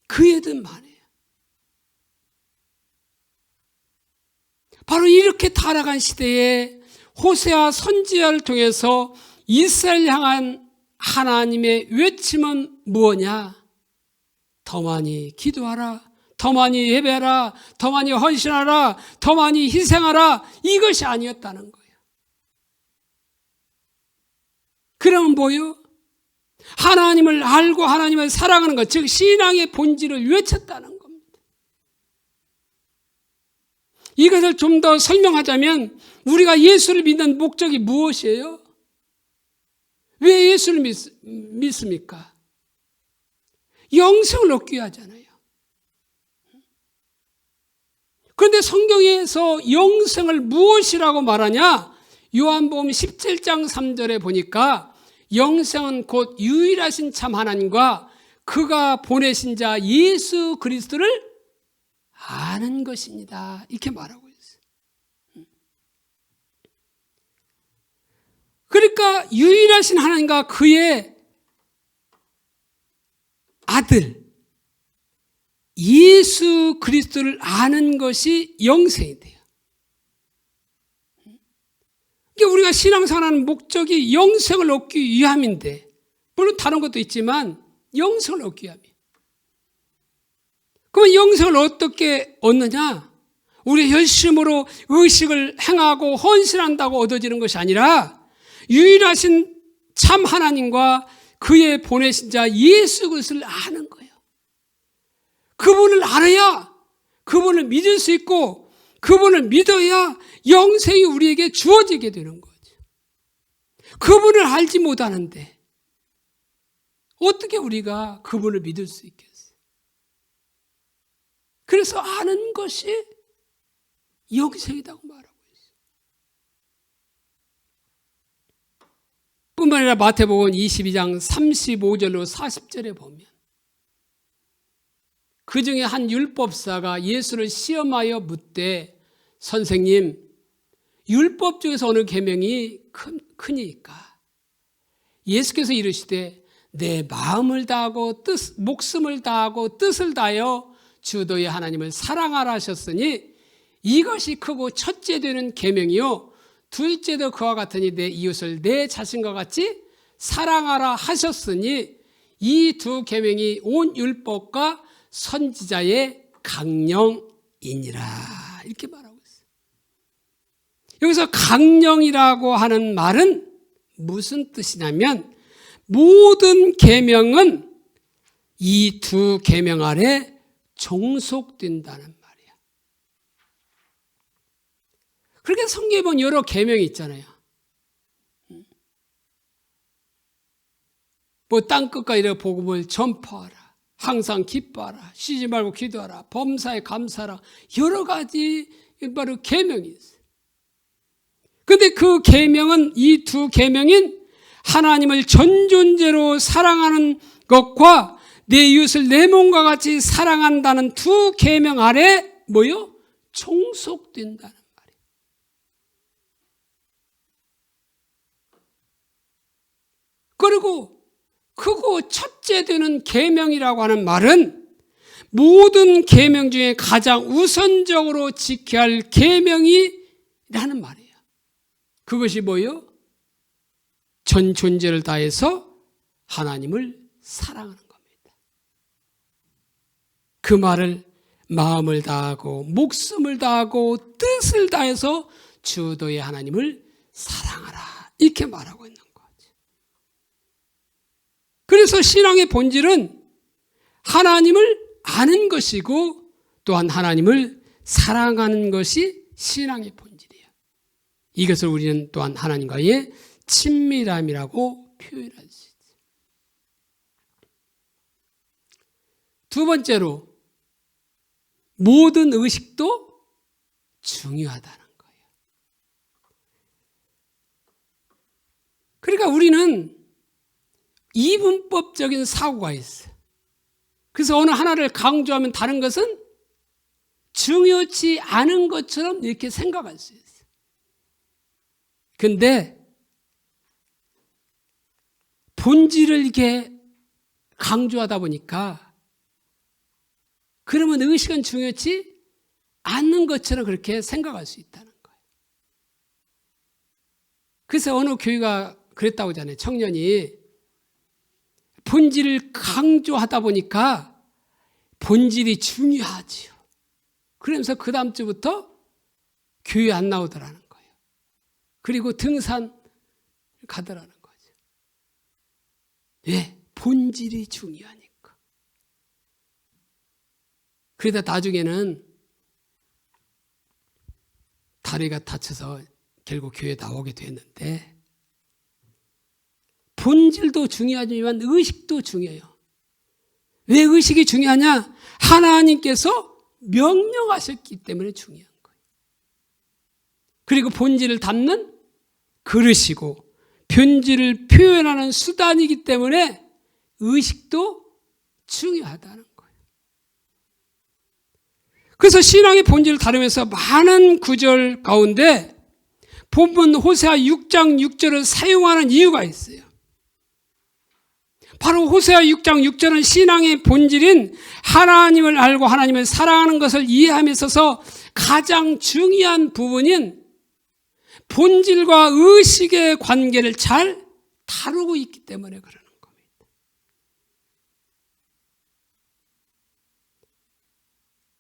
그 애들 많아요. 바로 이렇게 타락한 시대에 호세아 선지자를 통해서 이스라엘 향한 하나님의 외침은 무엇이냐? 더 많이 기도하라, 더 많이 예배하라, 더 많이 헌신하라, 더 많이 희생하라, 이것이 아니었다는 거예요. 그러면 뭐요? 하나님을 알고 하나님을 사랑하는 것, 즉 신앙의 본질을 외쳤다는 겁니다. 이것을 좀 더 설명하자면 우리가 예수를 믿는 목적이 무엇이에요? 왜 예수를 믿습니까? 영생을 얻기 위하잖아요. 그런데 성경에서 영생을 무엇이라고 말하냐? 요한복음 17장 3절에 보니까 영생은 곧 유일하신 참 하나님과 그가 보내신 자 예수 그리스도를 아는 것입니다. 이렇게 말하고 있어요. 그러니까 유일하신 하나님과 그의 아들 예수 그리스도를 아는 것이 영생이 돼요. 그러니까 우리가 신앙생활하는 목적이 영생을 얻기 위함인데, 물론 다른 것도 있지만 영생을 얻기 위함이에요. 그러면 영생을 어떻게 얻느냐? 우리 열심으로 의식을 행하고 헌신한다고 얻어지는 것이 아니라 유일하신 참 하나님과 그의 보내신 자 예수 그리스도를 아는 거예요. 그분을 알아야 그분을 믿을 수 있고 그분을 믿어야 영생이 우리에게 주어지게 되는 거죠. 그분을 알지 못하는데 어떻게 우리가 그분을 믿을 수 있겠어요? 그래서 아는 것이 영생이라고 말하고 있어요. 뿐만 아니라 마태복음 22장 35절로 40절에 보면 그 중에 한 율법사가 예수를 시험하여 묻되 선생님, 율법 중에서 어느 계명이 크니까? 예수께서 이르시되 내 마음을 다하고 목숨을 다하고 뜻을 다하여 주 너의 하나님을 사랑하라 하셨으니 이것이 크고 첫째 되는 계명이요 둘째도 그와 같으니 내 이웃을 내 자신과 같이 사랑하라 하셨으니 이 두 계명이 온 율법과 선지자의 강령이니라. 이렇게 말하고 있어요. 여기서 강령이라고 하는 말은 무슨 뜻이냐면 모든 계명은 이 두 계명 아래 종속된다는 말이야. 그렇게 성경에 보면 여러 계명이 있잖아요. 뭐 땅끝까지 이르러 복음을 전파하라. 항상 기뻐하라. 쉬지 말고 기도하라. 범사에 감사하라. 여러 가지 바로 계명이 있어요. 그런데 그 계명은 이 두 계명인 하나님을 전존재로 사랑하는 것과 내 이웃을 내 몸과 같이 사랑한다는 두 계명 아래 뭐요? 종속된다는 말이에요. 그리고 크고 첫째 되는 계명이라고 하는 말은 모든 계명 중에 가장 우선적으로 지켜야 할 계명이라는 말이에요. 그것이 뭐예요? 전 존재를 다해서 하나님을 사랑하는 겁니다. 그 말을 마음을 다하고 목숨을 다하고 뜻을 다해서 주 너의 하나님을 사랑하라. 이렇게 말하고 있는 거죠. 그래서 신앙의 본질은 하나님을 아는 것이고 또한 하나님을 사랑하는 것이 신앙의 본질이에요. 이것을 우리는 또한 하나님과의 친밀함이라고 표현할 수 있어요. 두 번째로 모든 의식도 중요하다는 거예요. 그러니까 우리는 이분법적인 사고가 있어요. 그래서 어느 하나를 강조하면 다른 것은 중요치 않은 것처럼 이렇게 생각할 수 있어요. 그런데 본질을 이렇게 강조하다 보니까 그러면 의식은 중요치 않는 것처럼 그렇게 생각할 수 있다는 거예요. 그래서 어느 교회가 그랬다고 하잖아요. 청년이 본질을 강조하다 보니까 본질이 중요하지요. 그러면서 그 다음 주부터 교회 안 나오더라는 거예요. 그리고 등산 가더라는 거죠. 왜? 본질이 중요하니까. 그러다 나중에는 다리가 다쳐서 결국 교회에 나오게 됐는데 본질도 중요하지만 의식도 중요해요. 왜 의식이 중요하냐? 하나님께서 명령하셨기 때문에 중요한 거예요. 그리고 본질을 담는 그릇이고 본질을 표현하는 수단이기 때문에 의식도 중요하다는 거예요. 그래서 신앙의 본질을 다루면서 많은 구절 가운데 본문 호세아 6장 6절을 사용하는 이유가 있어요. 바로 호세아 6장 6절은 신앙의 본질인 하나님을 알고 하나님을 사랑하는 것을 이해함에 있어서 가장 중요한 부분인 본질과 의식의 관계를 잘 다루고 있기 때문에 그러는 겁니다.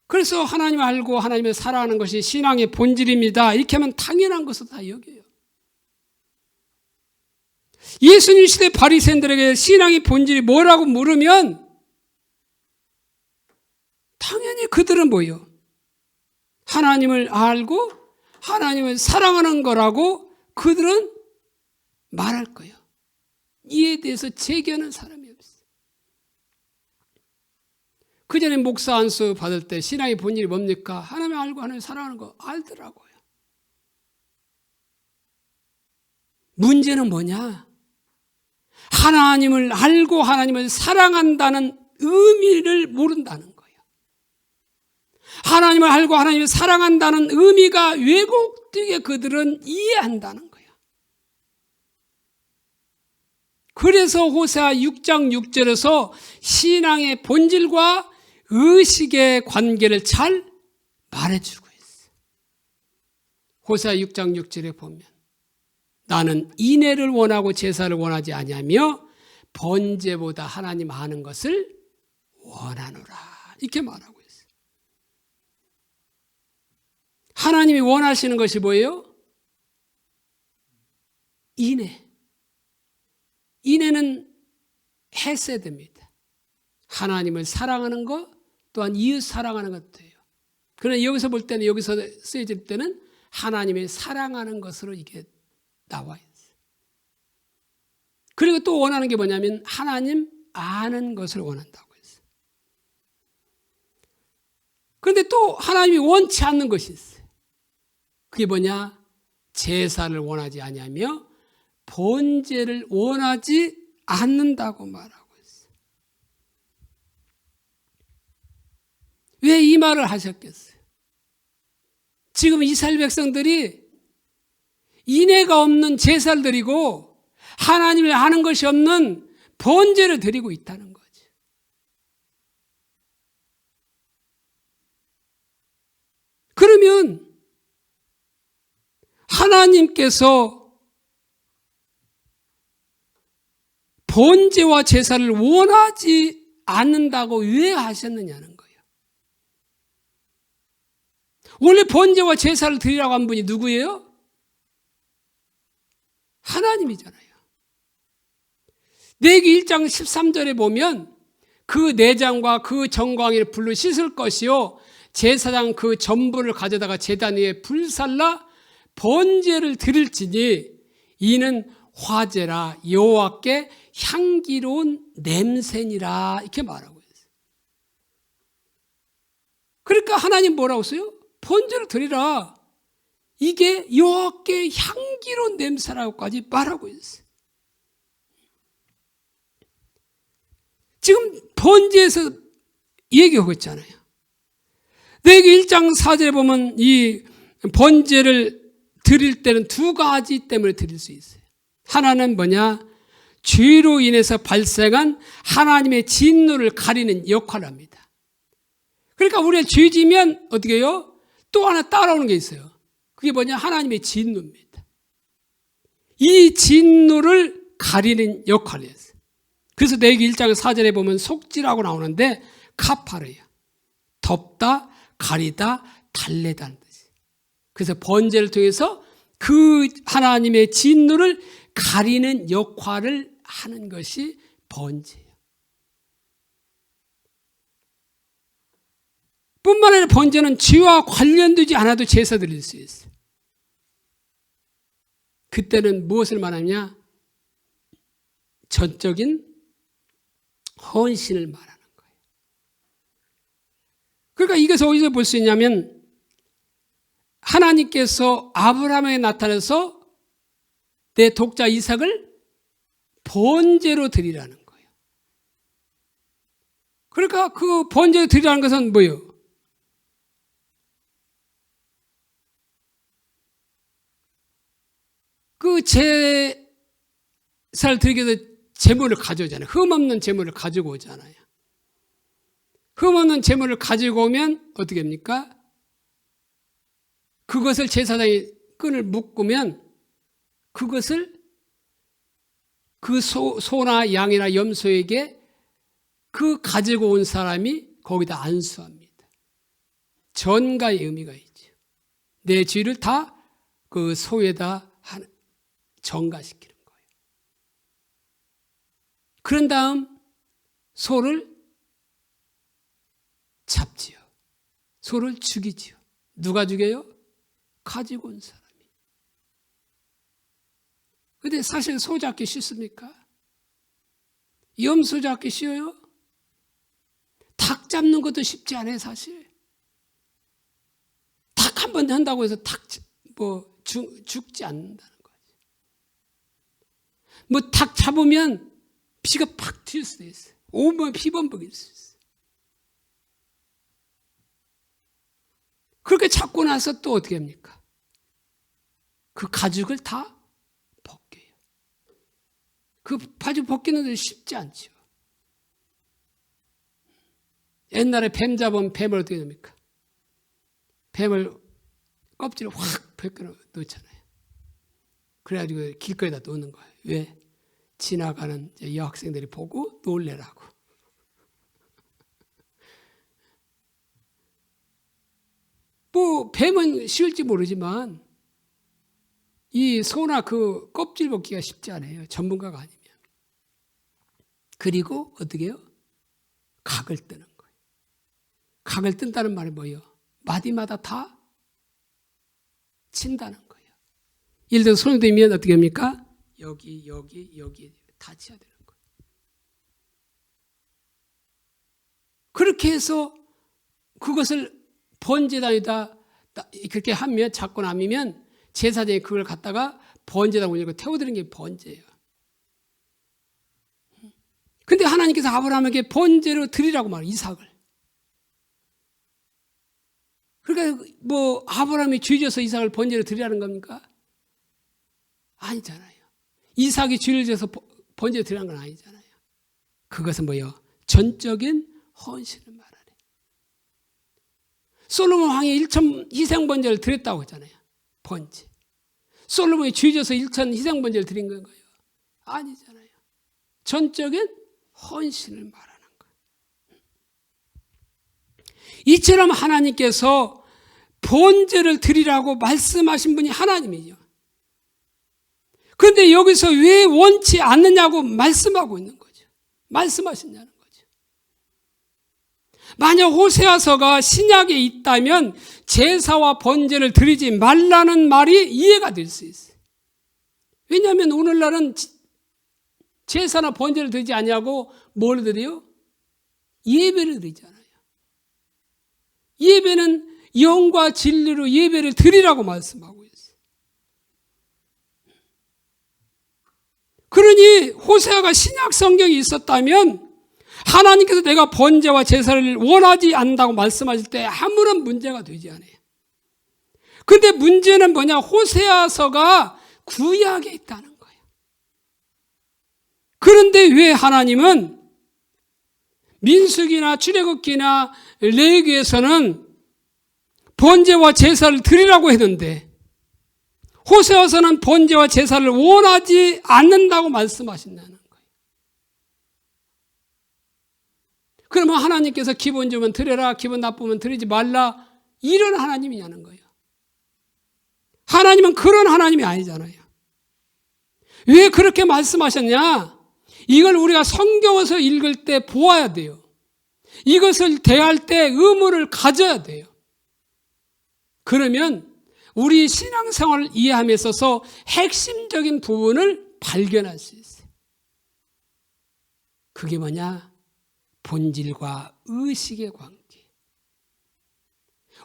그래서 하나님을 알고 하나님을 사랑하는 것이 신앙의 본질입니다. 이렇게 하면 당연한 것으로 다 여겨요. 예수님 시대 바리새인들에게 신앙의 본질이 뭐라고 물으면 당연히 그들은 뭐예요? 하나님을 알고 하나님을 사랑하는 거라고 그들은 말할 거예요. 이에 대해서 제기하는 사람이 없어요. 그 전에 목사 안수 받을 때 신앙의 본질이 뭡니까? 하나님을 알고 하나님을 사랑하는 거 알더라고요. 문제는 뭐냐? 하나님을 알고 하나님을 사랑한다는 의미를 모른다는 거예요. 하나님을 알고 하나님을 사랑한다는 의미가 왜곡되게 그들은 이해한다는 거예요. 그래서 호세아 6장 6절에서 신앙의 본질과 의식의 관계를 잘 말해주고 있어요. 호세아 6장 6절에 보면 나는 인애를 원하고 제사를 원하지 아니하며 번제보다 하나님 아는 것을 원하노라. 이렇게 말하고 있어요. 하나님이 원하시는 것이 뭐예요? 인애. 인애는 헤세드입니다. 하나님을 사랑하는 것 또한 이웃 사랑하는 것도예요. 그러나 여기서 볼 때는 여기서 쓰여질 때는 하나님을 사랑하는 것으로 이게 나와 있어요. 그리고 또 원하는 게 뭐냐면 하나님 아는 것을 원한다고 했어요. 그런데 또 하나님이 원치 않는 것이 있어요. 그게 뭐냐? 제사를 원하지 아니하며 번제를 원하지 않는다고 말하고 있어요. 왜 이 말을 하셨겠어요? 지금 이스라엘 백성들이 인애가 없는 제사를 드리고 하나님을 아는 것이 없는 번제를 드리고 있다는 거죠. 그러면 하나님께서 번제와 제사를 원하지 않는다고 왜 하셨느냐는 거예요. 원래 번제와 제사를 드리라고 한 분이 누구예요? 하나님이잖아요. 레위기 1장 13절에 보면 그 내장과 그 정광이를 불로 씻을 것이요 제사장 그 전부를 가져다가 제단 위에 불살라 번제를 드릴지니 이는 화제라 여호와께 향기로운 냄새니라 이렇게 말하고 있어요. 그러니까 하나님 뭐라고 써요? 번제를 드리라. 이게 여호와께 향기로운 냄새라고까지 말하고 있어요. 지금 번제에서 얘기하고 있잖아요. 레위기 1장 4절에 보면 이 번제를 드릴 때는 두 가지 때문에 드릴 수 있어요. 하나는 뭐냐? 죄로 인해서 발생한 하나님의 진노를 가리는 역할을 합니다. 그러니까 우리가 죄 지면 어떻게 해요? 또 하나 따라오는 게 있어요. 그게 뭐냐? 하나님의 진노입니다. 이 진노를 가리는 역할이었어요. 그래서 레위기 1장 4절에 보면 속지라고 나오는데 카파르예요. 덮다, 가리다, 달래다는 뜻이에요. 그래서 번제를 통해서 그 하나님의 진노를 가리는 역할을 하는 것이 번제예요. 뿐만 아니라 번제는 죄와 관련되지 않아도 제사 드릴 수 있어요. 그때는 무엇을 말하냐? 전적인 헌신을 말하는 거예요. 그러니까 이것을 어디서 볼 수 있냐면 하나님께서 아브라함에게 나타나서 내 독자 이삭을 번제로 드리라는 거예요. 그러니까 그 번제로 드리라는 것은 뭐예요? 그 제사를 드리기 위해서 제물을 가져오잖아요. 흠없는 제물을 가지고 오잖아요. 흠없는 제물을 가지고 오면 어떻게 합니까? 그것을 제사장이 끈을 묶으면 그것을 그 소나 양이나 염소에게 그 가지고 온 사람이 거기다 안수합니다. 전가의 의미가 있죠. 내 죄를 다 그 소에다 전가시키는 거예요. 그런 다음 소를 잡지요. 소를 죽이지요. 누가 죽여요? 가지고 온 사람이. 근데 사실 소 잡기 쉽습니까? 염소 잡기 쉬워요? 닭 잡는 것도 쉽지 않아요, 사실. 닭 한 번 한다고 해서 죽지 않는다는 거지. 닭 잡으면 피가 팍 튈 수도 있어요. 온몸에 피범벅일 수 있어요. 그렇게 잡고 나서 또 어떻게 합니까? 그 가죽을 다 벗겨요. 그 가죽 벗기는 데 쉽지 않죠. 옛날에 뱀 잡으면 뱀을 어떻게 합니까? 뱀을 껍질을 확 벗겨 놓잖아요. 그래가지고 길거리에다 놓는 거예요. 왜? 지나가는 여학생들이 보고 놀래라고. 뱀은 쉬울지 모르지만 이 소나 그 껍질 벗기가 쉽지 않아요. 전문가가 아니면. 그리고 어떻게 해요? 각을 뜨는 거예요. 각을 뜬다는 말이 뭐예요? 마디마다 다 친다는 거예요. 예를 들어서 손을 들면 어떻게 합니까? 여기 다 쳐야 되는 거예요. 그렇게 해서 그것을 번제단에다 그렇게 하면 잡고 나면 제사장이 그걸 갖다가 번제단 올리고 태워드리는 게 번제예요. 근데 하나님께서 아브라함에게 번제로 드리라고 말해요. 이삭을. 그러니까 아브라함이 죄져서 이삭을 번제로 드리라는 겁니까? 아니잖아요. 이삭이 죄를 져서 번제로 드리라는 건 아니잖아요. 그것은 뭐예요? 전적인 헌신을 말하네. 솔로몬 왕이 1천 희생 번제를 드렸다고 했잖아요. 번제. 솔로몬이 죄져서 1천 희생 번제를 드린 건가요? 아니잖아요. 전적인 헌신을 말하는 거예요. 이처럼 하나님께서 번제를 드리라고 말씀하신 분이 하나님이죠. 그런데 여기서 왜 원치 않느냐고 말씀하고 있는 거죠. 말씀하시냐는 거죠. 만약 호세아서가 신약에 있다면 제사와 번제를 드리지 말라는 말이 이해가 될 수 있어요. 왜냐하면 오늘날은 제사나 번제를 드리지 않냐고 뭘 드려요? 예배를 드리잖아요. 예배는 영과 진리로 예배를 드리라고 말씀하고 있어요. 그러니 호세아가 신약 성경이 있었다면 하나님께서 내가 번제와 제사를 원하지 않는다고 말씀하실 때 아무런 문제가 되지 않아요. 근데 문제는 뭐냐? 호세아서가 구약에 있다는 거예요. 그런데 왜 하나님은 민수기나 출애굽기나 레위기에서는 번제와 제사를 드리라고 했는데 호세아서는 번제와 제사를 원하지 않는다고 말씀하신다는 거예요. 그러면 하나님께서 기분 좋으면 드려라, 기분 나쁘면 드리지 말라, 이런 하나님이냐는 거예요. 하나님은 그런 하나님이 아니잖아요. 왜 그렇게 말씀하셨냐? 이걸 우리가 성경에서 읽을 때 보아야 돼요. 이것을 대할 때 의무를 가져야 돼요. 그러면 우리 신앙생활을 이해함에 있어서 핵심적인 부분을 발견할 수 있어요. 그게 뭐냐? 본질과 의식의 관계.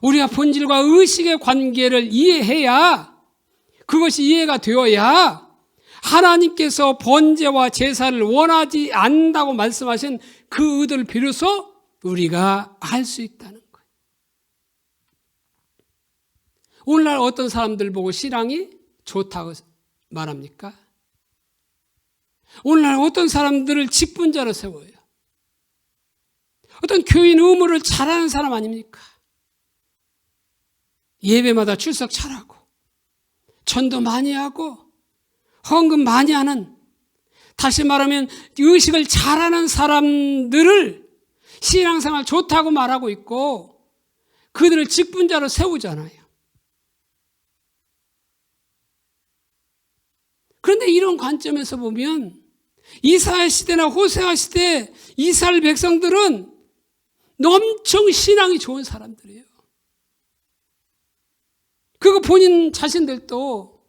우리가 본질과 의식의 관계를 이해해야, 그것이 이해가 되어야 하나님께서 번제와 제사를 원하지 않는다고 말씀하신 그 의도를 비로소 우리가 알 수 있다는 거예요. 오늘날 어떤 사람들 보고 신앙이 좋다고 말합니까? 오늘날 어떤 사람들을 직분자로 세워요. 어떤 교인 의무를 잘하는 사람 아닙니까? 예배마다 출석 잘하고 전도 많이 하고 헌금 많이 하는, 다시 말하면 의식을 잘하는 사람들을 신앙생활 좋다고 말하고 있고 그들을 직분자로 세우잖아요. 그런데 이런 관점에서 보면 이사야 시대나 호세아 시대 이스라엘 백성들은 엄청 신앙이 좋은 사람들이에요. 그리고 본인 자신들도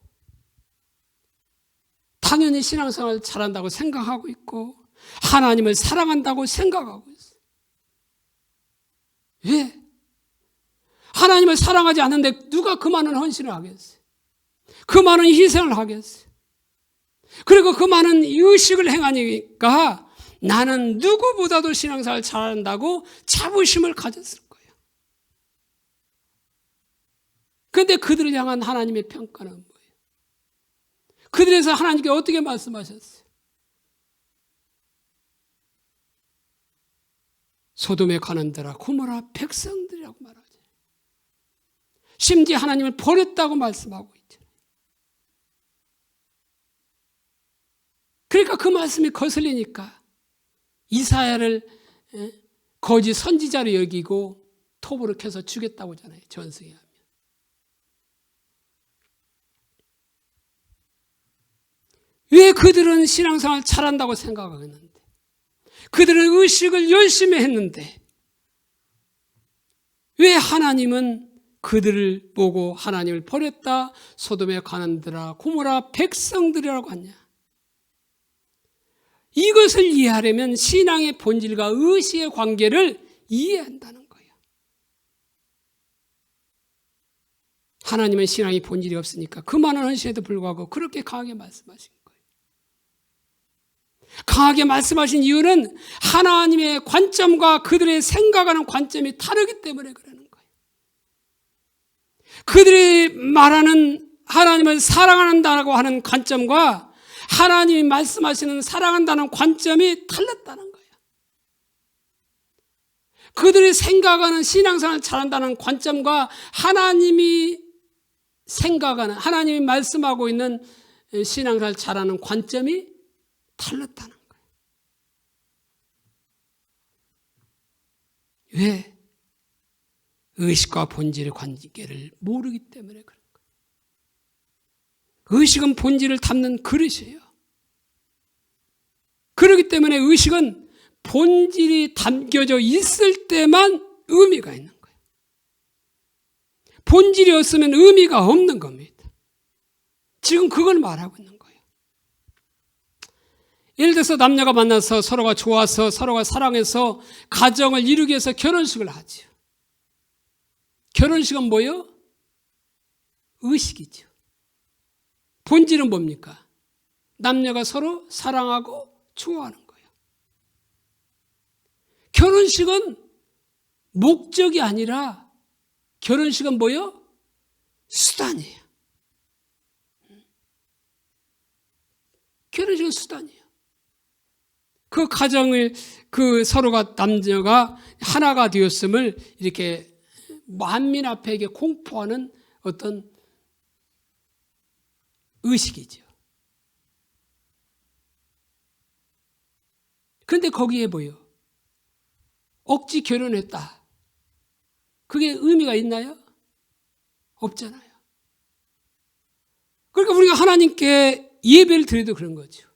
당연히 신앙생활 잘한다고 생각하고 있고 하나님을 사랑한다고 생각하고 있어요. 왜? 하나님을 사랑하지 않는데 누가 그 많은 헌신을 하겠어요? 그 많은 희생을 하겠어요? 그리고 그 많은 의식을 행하니까 나는 누구보다도 신앙생활 잘한다고 자부심을 가졌을 거예요. 그런데 그들을 향한 하나님의 평가는 뭐예요? 그들에서 하나님께 어떻게 말씀하셨어요? 소돔에 가는 데라 고모라 백성들이라고 말하죠. 심지어 하나님을 버렸다고 말씀하고 있죠. 그러니까 그 말씀이 거슬리니까 이사야를 거짓 선지자로 여기고 톱으로 켜서 죽였다고 하잖아요. 전승에 하면. 왜 그들은 신앙생활 잘한다고 생각하겠는데, 그들은 의식을 열심히 했는데 왜 하나님은 그들을 보고 하나님을 버렸다, 소돔에 가는들아 고모라 백성들이라고 하냐? 이것을 이해하려면 신앙의 본질과 의식의 관계를 이해한다는 거예요. 하나님은 신앙의 본질이 없으니까 그 많은 헌신에도 불구하고 그렇게 강하게 말씀하신 거예요. 강하게 말씀하신 이유는 하나님의 관점과 그들의 생각하는 관점이 다르기 때문에 그러는 거예요. 그들이 말하는 하나님을 사랑한다고 하는 관점과 하나님이 말씀하시는 사랑한다는 관점이 달랐다는 거예요. 그들이 생각하는 신앙생활을 잘한다는 관점과 하나님이 생각하는, 하나님이 말씀하고 있는 신앙생활을 잘하는 관점이 달랐다는 거예요. 왜? 의식과 본질의 관계를 모르기 때문에 그런 거예요. 의식은 본질을 담는 그릇이에요. 그렇기 때문에 의식은 본질이 담겨져 있을 때만 의미가 있는 거예요. 본질이 없으면 의미가 없는 겁니다. 지금 그걸 말하고 있는 거예요. 예를 들어서 남녀가 만나서 서로가 좋아서 서로가 사랑해서 가정을 이루기 위해서 결혼식을 하죠. 결혼식은 뭐예요? 의식이죠. 본질은 뭡니까? 남녀가 서로 사랑하고 좋아하는 거예요. 결혼식은 목적이 아니라 결혼식은 뭐예요? 수단이에요. 결혼식은 수단이에요. 그 가정을, 그 서로가 남녀가 하나가 되었음을 이렇게 만민 앞에 공포하는 어떤 의식이죠. 그런데 거기에 뭐예요? 억지 결혼했다. 그게 의미가 있나요? 없잖아요. 그러니까 우리가 하나님께 예배를 드려도 그런 거죠.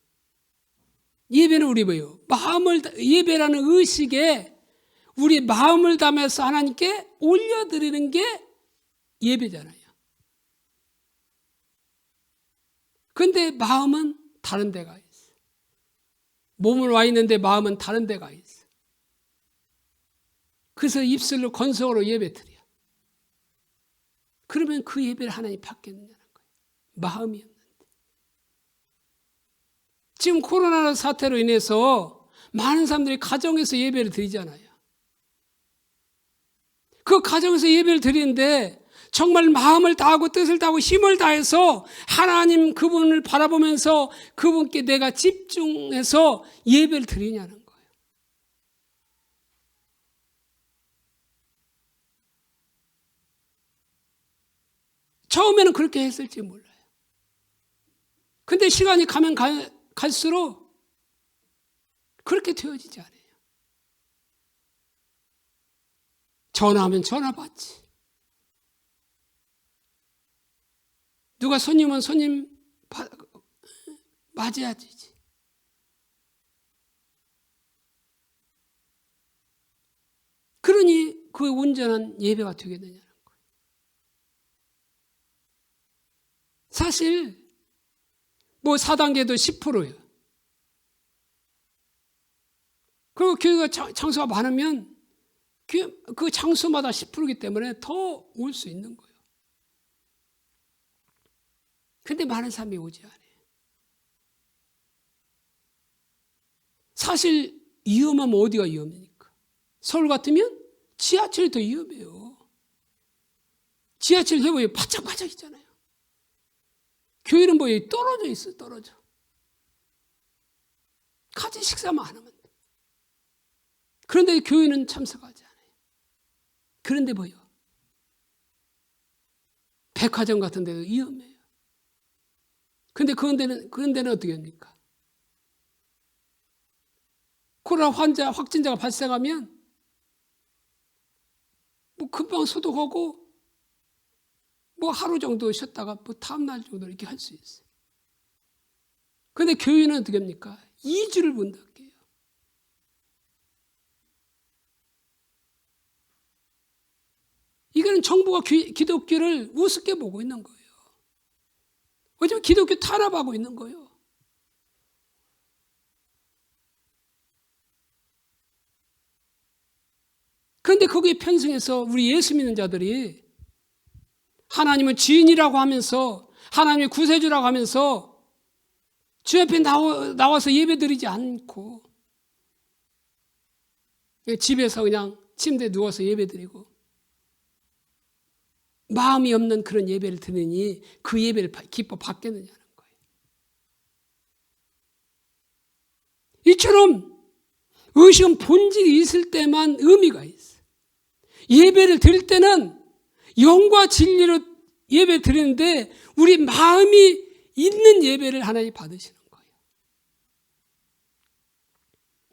예배는 우리 뭐예요? 예배라는 의식에 우리 마음을 담아서 하나님께 올려드리는 게 예배잖아요. 그런데 마음은 다른 데가 있어. 몸은 와 있는데 마음은 다른 데가 있어. 그래서 입술로 건성으로 예배 드려. 그러면 그 예배를 하나님이 받겠느냐는 거예요. 마음이 없는데. 지금 코로나 사태로 인해서 많은 사람들이 가정에서 예배를 드리잖아요. 그 가정에서 예배를 드리는데 정말 마음을 다하고 뜻을 다하고 힘을 다해서 하나님 그분을 바라보면서 그분께 내가 집중해서 예배를 드리냐는 거예요. 처음에는 그렇게 했을지 몰라요. 근데 시간이 가면 갈수록 그렇게 되어지지 않아요. 전화하면 전화 받지. 누가 손님은 손님 맞아야 되지. 그러니 그 온전한 예배가 되게 되냐는 거예요. 사실 뭐 4단계도 10%예요. 그리고 교회가 장소가 많으면 그 장소마다 10%이기 때문에 더 올 수 있는 거예요. 근데 많은 사람이 오지 않아요. 사실 위험하면 어디가 위험합니까? 서울 같으면 지하철이 더 위험해요. 지하철 해보면 바짝바짝 있잖아요. 교회는 뭐 떨어져 있어요. 떨어져. 같이 식사만 안 하면 돼. 그런데 교회는 참석하지 않아요. 그런데 뭐요? 백화점 같은 데도 위험해요. 근데 그런 데는 어떻게 합니까? 코로나 확진자가 발생하면 뭐 금방 소독하고 뭐 하루 정도 쉬었다가 뭐 다음날 정도 이렇게 할 수 있어요. 그런데 교회는 어떻게 합니까? 2주를 문닫게 해요. 이거는 정부가 기독교를 우습게 보고 있는 거예요. 왜냐하면 기독교 탄압하고 있는 거예요. 그런데 거기에 편승해서 우리 예수 믿는 자들이 하나님은 주인이라고 하면서 하나님의 구세주라고 하면서 주 옆에 나와서 예배드리지 않고 집에서 그냥 침대에 누워서 예배드리고 마음이 없는 그런 예배를 드리니 그 예배를 기뻐 받겠느냐는 거예요. 이처럼 의식은 본질이 있을 때만 의미가 있어요. 예배를 드릴 때는 영과 진리로 예배 드리는데 우리 마음이 있는 예배를 하나님 받으시는 거예요.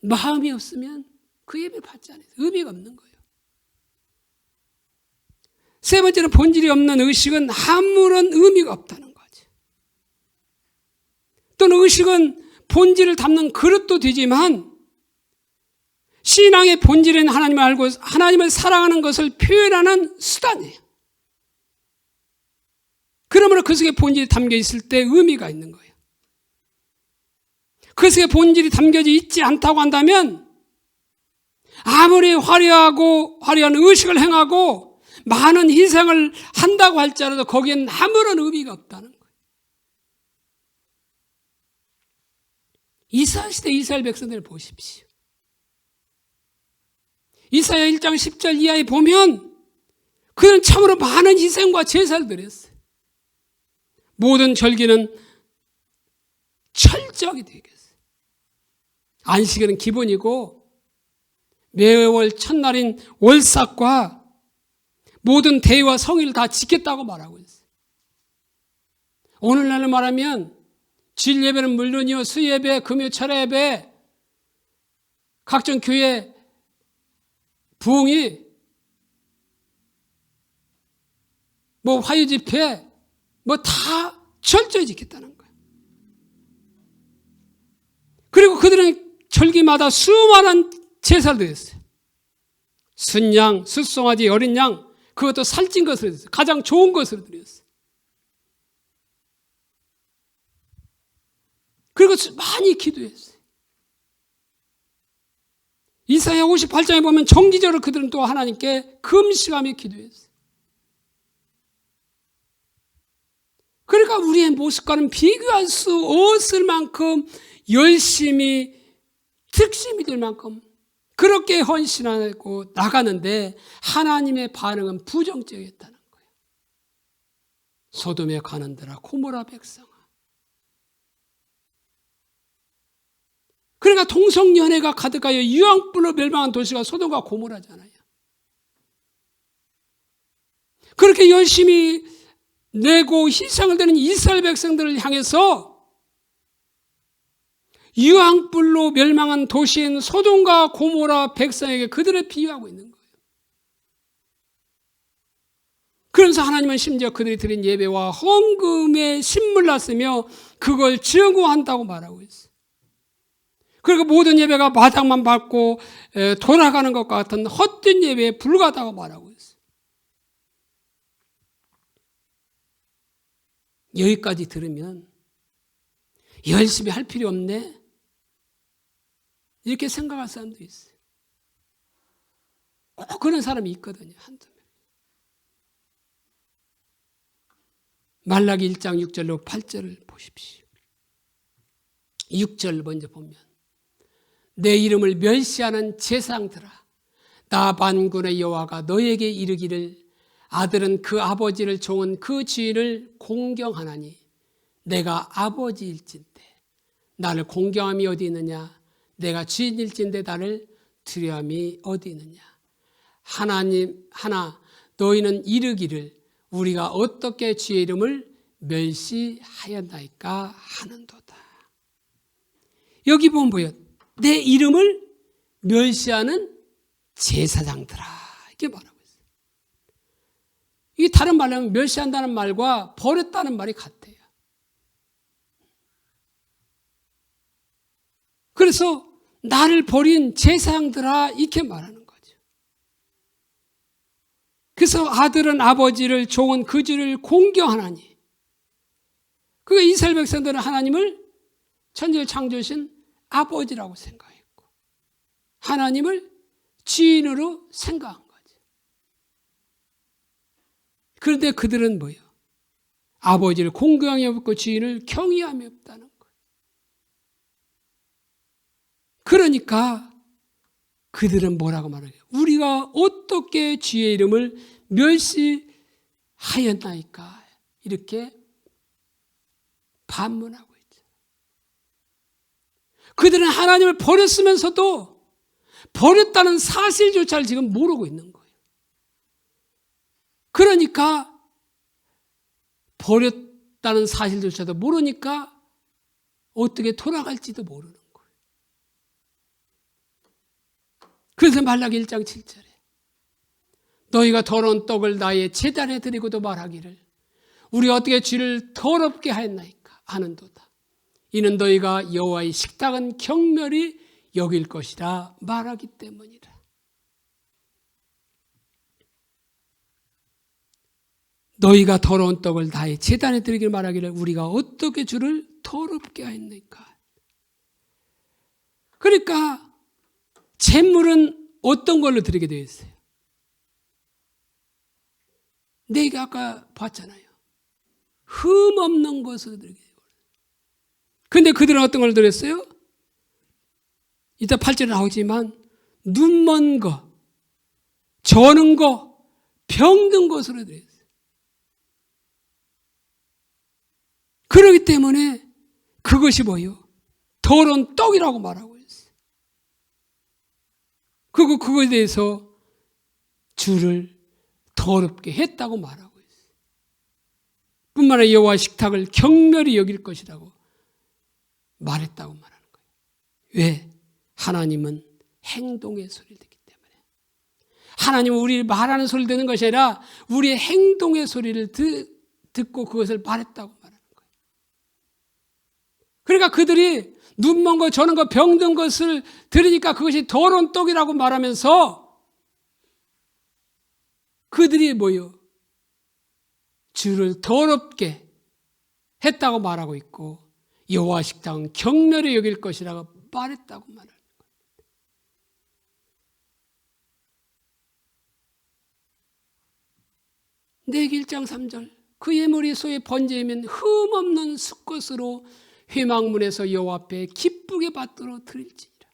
마음이 없으면 그 예배 받지 않아요. 의미가 없는 거예요. 세 번째는 본질이 없는 의식은 아무런 의미가 없다는 거죠. 또는 의식은 본질을 담는 그릇도 되지만 신앙의 본질은 하나님을 알고 하나님을 사랑하는 것을 표현하는 수단이에요. 그러므로 그 속에 본질이 담겨 있을 때 의미가 있는 거예요. 그 속에 본질이 담겨져 있지 않다고 한다면 아무리 화려한 의식을 행하고 많은 희생을 한다고 할지라도 거기엔 아무런 의미가 없다는 거예요. 이스라엘 시대 이스라엘 백성들을 보십시오. 이사야 1장 10절 이하에 보면 그는 참으로 많은 희생과 제사를 드렸어요. 모든 절기는 철저하게 되겠어요. 안식일은 기본이고 매월 첫날인 월삭과 모든 대회와 성일을 다 지켰다고 말하고 있어요. 오늘날로 말하면 주일 예배는 물론이요, 수예배, 금요, 철야 예배, 각종 교회 부흥이 뭐 화요 집회 뭐 다 철저히 지켰다는 거예요. 그리고 그들은 절기마다 수많은 제사를 드렸어요. 순양, 숫송아지, 어린 양, 그것도 살찐 것을 드렸어요. 가장 좋은 것을 드렸어요. 그리고 많이 기도했어요. 이사야 58장에 보면 정기적으로 그들은 또 하나님께 금식하며 기도했어요. 그러니까 우리의 모습과는 비교할 수 없을 만큼 열심히 득심이 될 만큼 그렇게 헌신하고 나가는데 하나님의 반응은 부정적이었다는 거예요. 소돔에 가는더라 고모라 백성아. 그러니까 동성연애가 가득하여 유황불로 멸망한 도시가 소돔과 고모라잖아요. 그렇게 열심히 내고 희생을 드리는 이스라엘 백성들을 향해서 유황불로 멸망한 도시인 소돔과 고모라 백성에게 그들을 비유하고 있는 거예요. 그러면서 하나님은 심지어 그들이 드린 예배와 헌금에 신물났으며 그걸 증오한다고 말하고 있어요. 그리고 모든 예배가 마당만 밟고 돌아가는 것과 같은 헛된 예배에 불과하다고 말하고 있어요. 여기까지 들으면 열심히 할 필요 없네 이렇게 생각할 사람도 있어요. 꼭 그런 사람이 있거든요. 한두 명. 말라기 1장 6절로 8절을 보십시오. 6절 먼저 보면 내 이름을 멸시하는 제사장들아 나 만군의 여호와가 너에게 이르기를 아들은 그 아버지를 종은 그 주인을 공경하나니 내가 아버지일진데 나를 공경함이 어디 있느냐 내가 주인일진데 나를 두려움이 어디 있느냐 하나님 하나 너희는 이르기를 우리가 어떻게 주의 이름을 멸시하였나이까 하는도다. 여기 보면 뭐예요? 내 이름을 멸시하는 제사장들아 이렇게 말하고 있어요. 이게 다른 말로 하면 멸시한다는 말과 버렸다는 말이 같아요. 그래서 나를 버린 제사장들아 이렇게 말하는 거죠. 그래서 아들은 아버지를 종은 그 주를 공경하나니 그 이스라엘 백성들은 하나님을 천지를 창조하신 아버지라고 생각했고 하나님을 주인으로 생각한 거죠. 그런데 그들은 뭐예요? 아버지를 공경함이 없고 주인을 경외함이 없다는 거예요. 그러니까 그들은 뭐라고 말해요? 우리가 어떻게 주의 이름을 멸시하였나이까 이렇게 반문하고 있죠. 그들은 하나님을 버렸으면서도 버렸다는 사실조차를 지금 모르고 있는 거예요. 그러니까 버렸다는 사실조차도 모르니까 어떻게 돌아갈지도 모르는 거예요. 그래서 말라기 1장 7절에 너희가 더러운 떡을 나의 제단에 드리고도 말하기를 우리가 어떻게 주를 더럽게 하였나이까 하는도다. 이는 너희가 여호와의 식탁은 경멸히 여길 것이라 말하기 때문이라. 너희가 더러운 떡을 나의 제단에 드리기를 말하기를 우리가 어떻게 주를 더럽게 하였나이까. 그러니까 제물은 어떤 걸로 드리게 되어 있어요? 내가 아까 봤잖아요. 흠 없는 것으로 드리게 되어 있어요. 그런데 그들은 어떤 걸 드렸어요? 이따 8절에 나오지만 눈먼 것, 저는 것, 병든 것으로 드렸어요. 그렇기 때문에 그것이 뭐예요? 더러운 떡이라고 말하고 있어요. 그리고 그거에 대해서 주를 더럽게 했다고 말하고 있어요. 뿐만 아니라 여호와 식탁을 경멸히 여길 것이라고 말했다고 말하는 거예요. 왜? 하나님은 행동의 소리를 듣기 때문에. 하나님은 우리 말하는 소리를 듣는 것이 아니라 우리의 행동의 소리를 듣고 그것을 말했다고 말하는 거예요. 그러니까 그들이 눈먼 것, 저는 것, 병든 것을 들으니까 그것이 더러운 떡이라고 말하면서 그들이 뭐요? 주를 더럽게 했다고 말하고 있고 여호와 식당은 경멸히 여길 것이라고 말했다고 말하는 거예요. 레위기 1장 3절 그 예물이 소의 번제이면 흠없는 수컷으로 회막문에서 여호와 앞에 기쁘게 받들어 드릴지니라.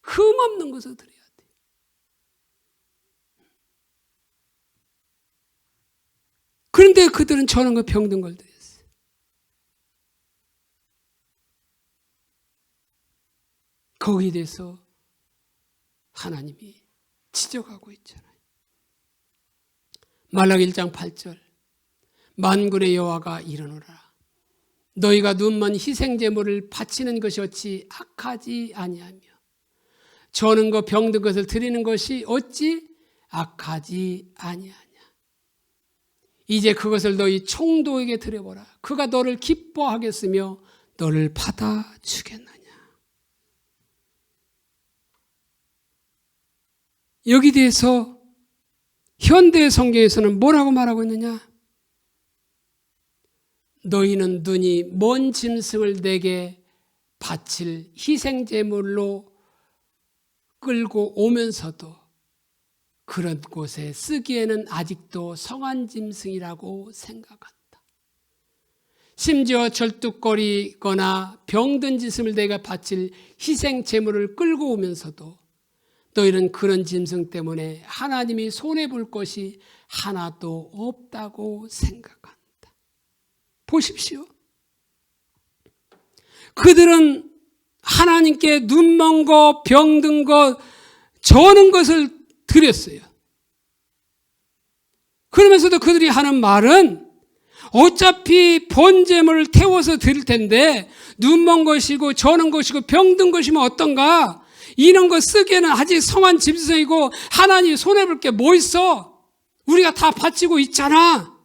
흠없는 것을 드려야 돼. 그런데 그들은 저런 거 병든 걸 드렸어요. 거기에 대해서 하나님이 지적하고 있잖아요. 말라기 1장 8절 만군의 여호와가 이르노라. 너희가 눈먼 희생제물을 바치는 것이 어찌 악하지 아니하며 저는 거 병든 것을 드리는 것이 어찌 악하지 아니하냐. 이제 그것을 너희 총독에게 드려보라. 그가 너를 기뻐하겠으며 너를 받아주겠느냐. 여기 대해서 현대 성경에서는 뭐라고 말하고 있느냐? 너희는 눈이 먼 짐승을 내게 바칠 희생제물로 끌고 오면서도 그런 곳에 쓰기에는 아직도 성한 짐승이라고 생각한다. 심지어 절뚝거리거나 병든 짐승을 내가 바칠 희생제물을 끌고 오면서도 너희는 그런 짐승 때문에 하나님이 손해볼 것이 하나도 없다고 생각한다. 보십시오. 그들은 하나님께 눈먼 것, 병든 것, 저는 것을 드렸어요. 그러면서도 그들이 하는 말은 어차피 번제물을 태워서 드릴 텐데 눈먼 것이고 저는 것이고 병든 것이면 어떤가? 이런 거 쓰기에는 아직 성한 짐승이고 하나님이 손해볼 게 뭐 있어? 우리가 다 바치고 있잖아.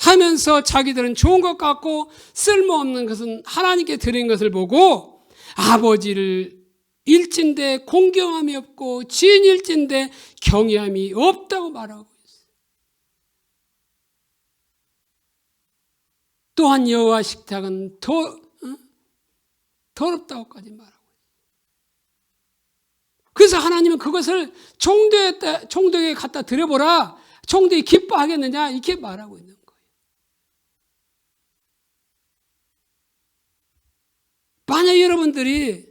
하면서 자기들은 좋은 것 같고 쓸모없는 것은 하나님께 드린 것을 보고 아버지를 일진데 공경함이 없고 지인 일진데 경외함이 없다고 말하고 있어요. 또한 여호와 식탁은 더럽다고까지 말하고 있어요. 그래서 하나님은 그것을 총독에게 갖다 드려보라. 총독이 기뻐하겠느냐 이렇게 말하고 있는 거예요. 만약 여러분들이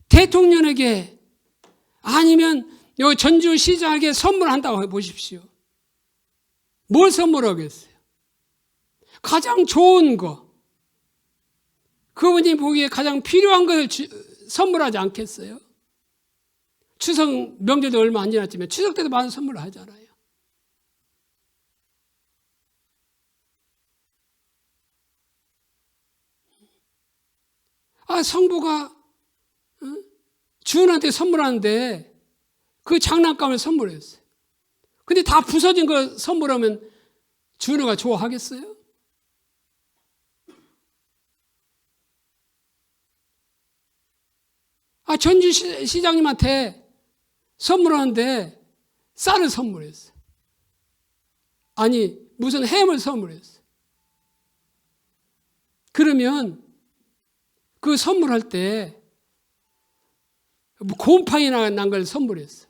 대통령에게 아니면 요 전주시장에게 선물한다고 해보십시오. 뭘 선물하겠어요? 가장 좋은 거, 그분이 보기에 가장 필요한 것을 선물하지 않겠어요? 추석 명절도 얼마 안 지났지만 추석 때도 많은 선물을 하잖아요. 성부가 주은한테 선물하는데 그 장난감을 선물했어요. 근데 다 부서진 거 선물하면 주은이가 좋아하겠어요? 전주시장님한테 선물하는데 쌀을 선물했어요. 아니 무슨 햄을 선물했어요. 그러면 그 선물할 때 곰팡이 난 걸 선물했어.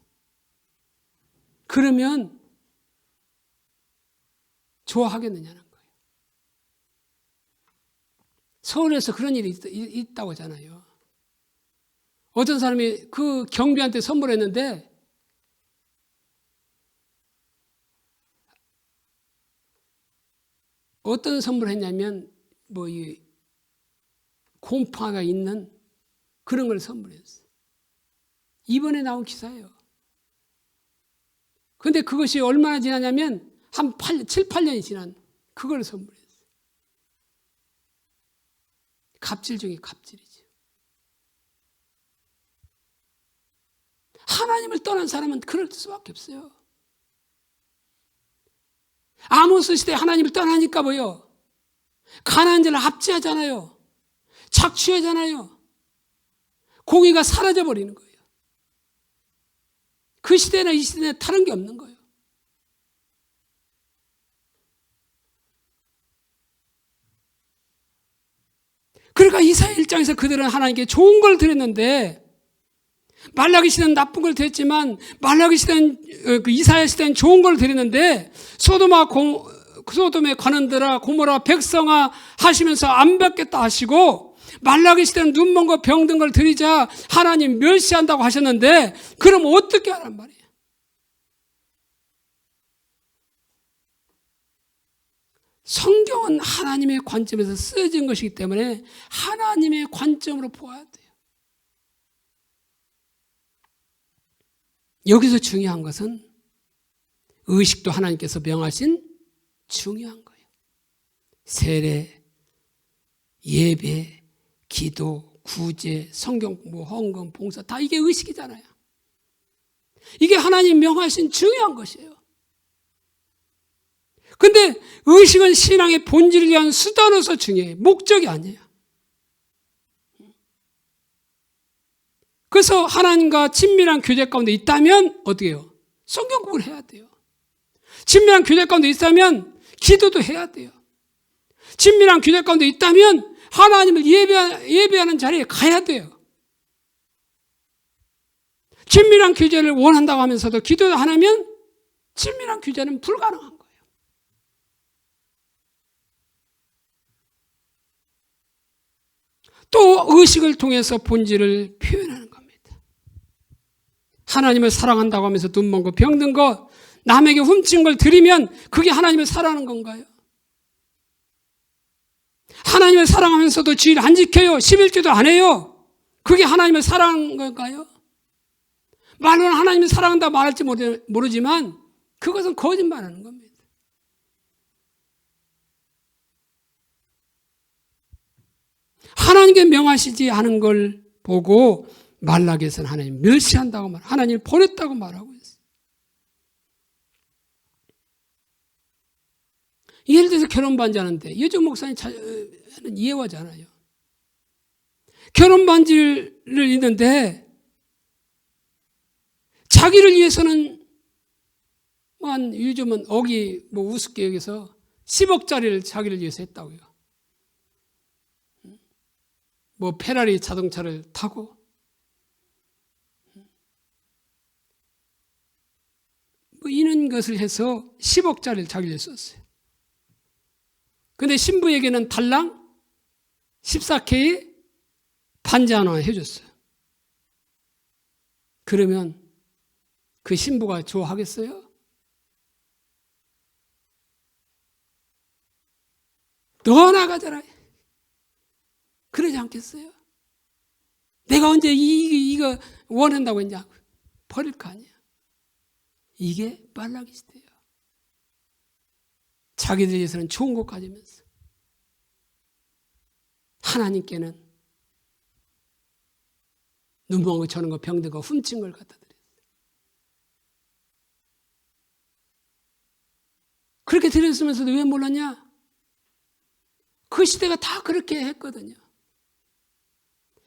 그러면 좋아하겠느냐는 거예요. 서울에서 그런 일이 있다고 하잖아요. 어떤 사람이 그 경비한테 선물했는데 어떤 선물을 했냐면 이 곰팡이가 있는 그런 걸 선물했어요. 이번에 나온 기사예요. 그런데 그것이 얼마나 지나냐면 한 7, 8년이 지난 그걸 선물했어요. 갑질 중에 갑질이죠. 하나님을 떠난 사람은 그럴 수밖에 없어요. 아모스 시대에 하나님을 떠나니까 뭐요? 가나안 자를 압제하잖아요. 착취하잖아요. 공의가 사라져버리는 거예요. 그 시대나 이 시대나 다른 게 없는 거예요. 그러니까 이사야 1장에서 그들은 하나님께 좋은 걸 드렸는데 말라기 시대는 나쁜 걸 드렸지만 말라기 시대는 그 이사야 시대는 좋은 걸 드렸는데 소돔의 관원들아 고모라 백성아 하시면서 안 받겠다 하시고 말라기 시대는 눈먼 거 병든 걸 드리자 하나님 멸시한다고 하셨는데 그럼 어떻게 하란 말이에요? 성경은 하나님의 관점에서 쓰여진 것이기 때문에 하나님의 관점으로 보아야 돼요. 여기서 중요한 것은 의식도 하나님께서 명하신 중요한 거예요. 세례, 예배, 기도, 구제, 성경 공부, 헌금, 봉사 다 이게 의식이잖아요. 이게 하나님 명하신 중요한 것이에요. 근데 의식은 신앙의 본질을 위한 수단으로서 중요해요. 목적이 아니에요. 그래서 하나님과 친밀한 교제 가운데 있다면 어떻게 해요? 성경 공부를 해야 돼요. 친밀한 교제 가운데 있다면 기도도 해야 돼요. 친밀한 교제 가운데 있다면 하나님을 예배하는 자리에 가야 돼요. 친밀한 교제를 원한다고 하면서도 기도를 안 하면 친밀한 교제는 불가능한 거예요. 또 의식을 통해서 본질을 표현하는 겁니다. 하나님을 사랑한다고 하면서 눈 먼 거, 병든 거, 남에게 훔친 걸 드리면 그게 하나님을 사랑하는 건가요? 하나님을 사랑하면서도 주일 안 지켜요. 11조도 안 해요. 그게 하나님을 사랑하는 건가요? 말로는 하나님을 사랑한다 말할지 모르지만 그것은 거짓말하는 겁니다. 하나님께 명하시지 않은 걸 보고 말라기에서는 하나님 멸시한다고 하나님을 버렸다고 말하고 있어요. 예를 들어서 결혼 반지 하는데 요즘 목사님 이해하지 않아요. 결혼 반지를 입는데 자기를 위해서는 요즘은 억이 우습게 여기서 10억짜리를 자기를 위해서 했다고요. 페라리 자동차를 타고 이런 것을 해서 10억짜리를 자기를 위해서 썼어요. 근데 신부에게는 달랑 14K 반지 하나 해줬어요. 그러면 그 신부가 좋아하겠어요? 너나 가져라. 그러지 않겠어요? 내가 언제 이거 원한다고 했냐? 버릴 거 아니야. 이게 말라기 시대예요. 자기들 위해서는 좋은 것 가지면서 하나님께는 눈먼 거, 저는 거, 병든 거, 훔친 걸 갖다 드렸어요. 그렇게 드렸으면서도 왜 몰랐냐? 그 시대가 다 그렇게 했거든요.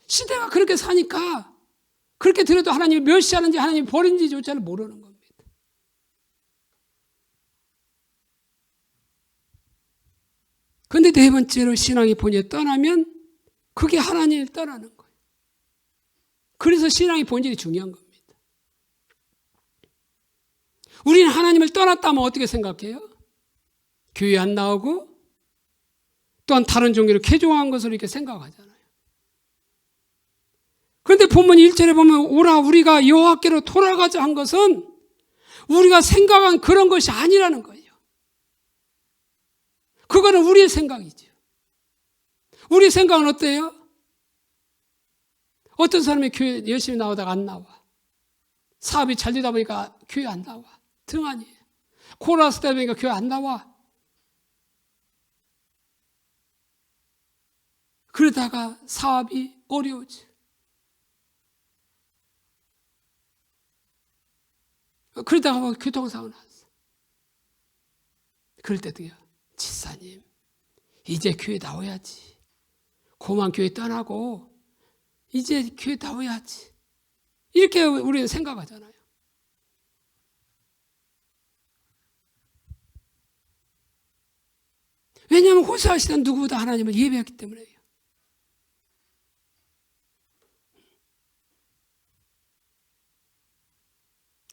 시대가 그렇게 사니까 그렇게 드려도 하나님이 멸시하는지 하나님이 버린지조차를 모르는 겁니다. 그런데 네 번째로 신앙의 본질을 떠나면 그게 하나님을 떠나는 거예요. 그래서 신앙의 본질이 중요한 겁니다. 우리는 하나님을 떠났다면 어떻게 생각해요? 교회 안 나오고 또한 다른 종교를 개종한 것으로 이렇게 생각하잖아요. 그런데 본문 1절에 보면 오라 우리가 여호와께로 돌아가자 한 것은 우리가 생각한 그런 것이 아니라는 거예요. 그거는 우리의 생각이죠. 우리 생각은 어때요? 어떤 사람이 교회 열심히 나오다가 안 나와. 사업이 잘 되다 보니까 교회 안 나와. 등한이에요. 코로나 시대 보니까 교회 안 나와. 그러다가 사업이 어려워져. 그러다가 교통사고 났어. 그럴 때도요. 지사님, 이제 교회 나와야지. 고만 교회 떠나고 이제 교회 나와야지. 이렇게 우리는 생각하잖아요. 왜냐하면 호세아 시대는 누구보다 하나님을 예배했기 때문에요.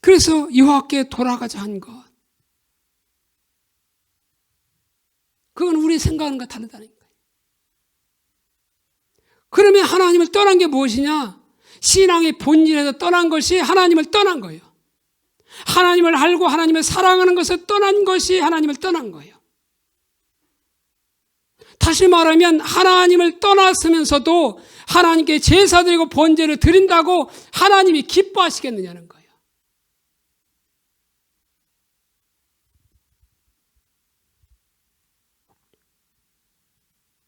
그래서 여호와께 돌아가자 한 것. 그건 우리 생각하는 것 다르다는 거예요. 그러면 하나님을 떠난 게 무엇이냐? 신앙의 본질에서 떠난 것이 하나님을 떠난 거예요. 하나님을 알고 하나님을 사랑하는 것을 떠난 것이 하나님을 떠난 거예요. 다시 말하면 하나님을 떠났으면서도 하나님께 제사드리고 번제를 드린다고 하나님이 기뻐하시겠느냐는 거예요.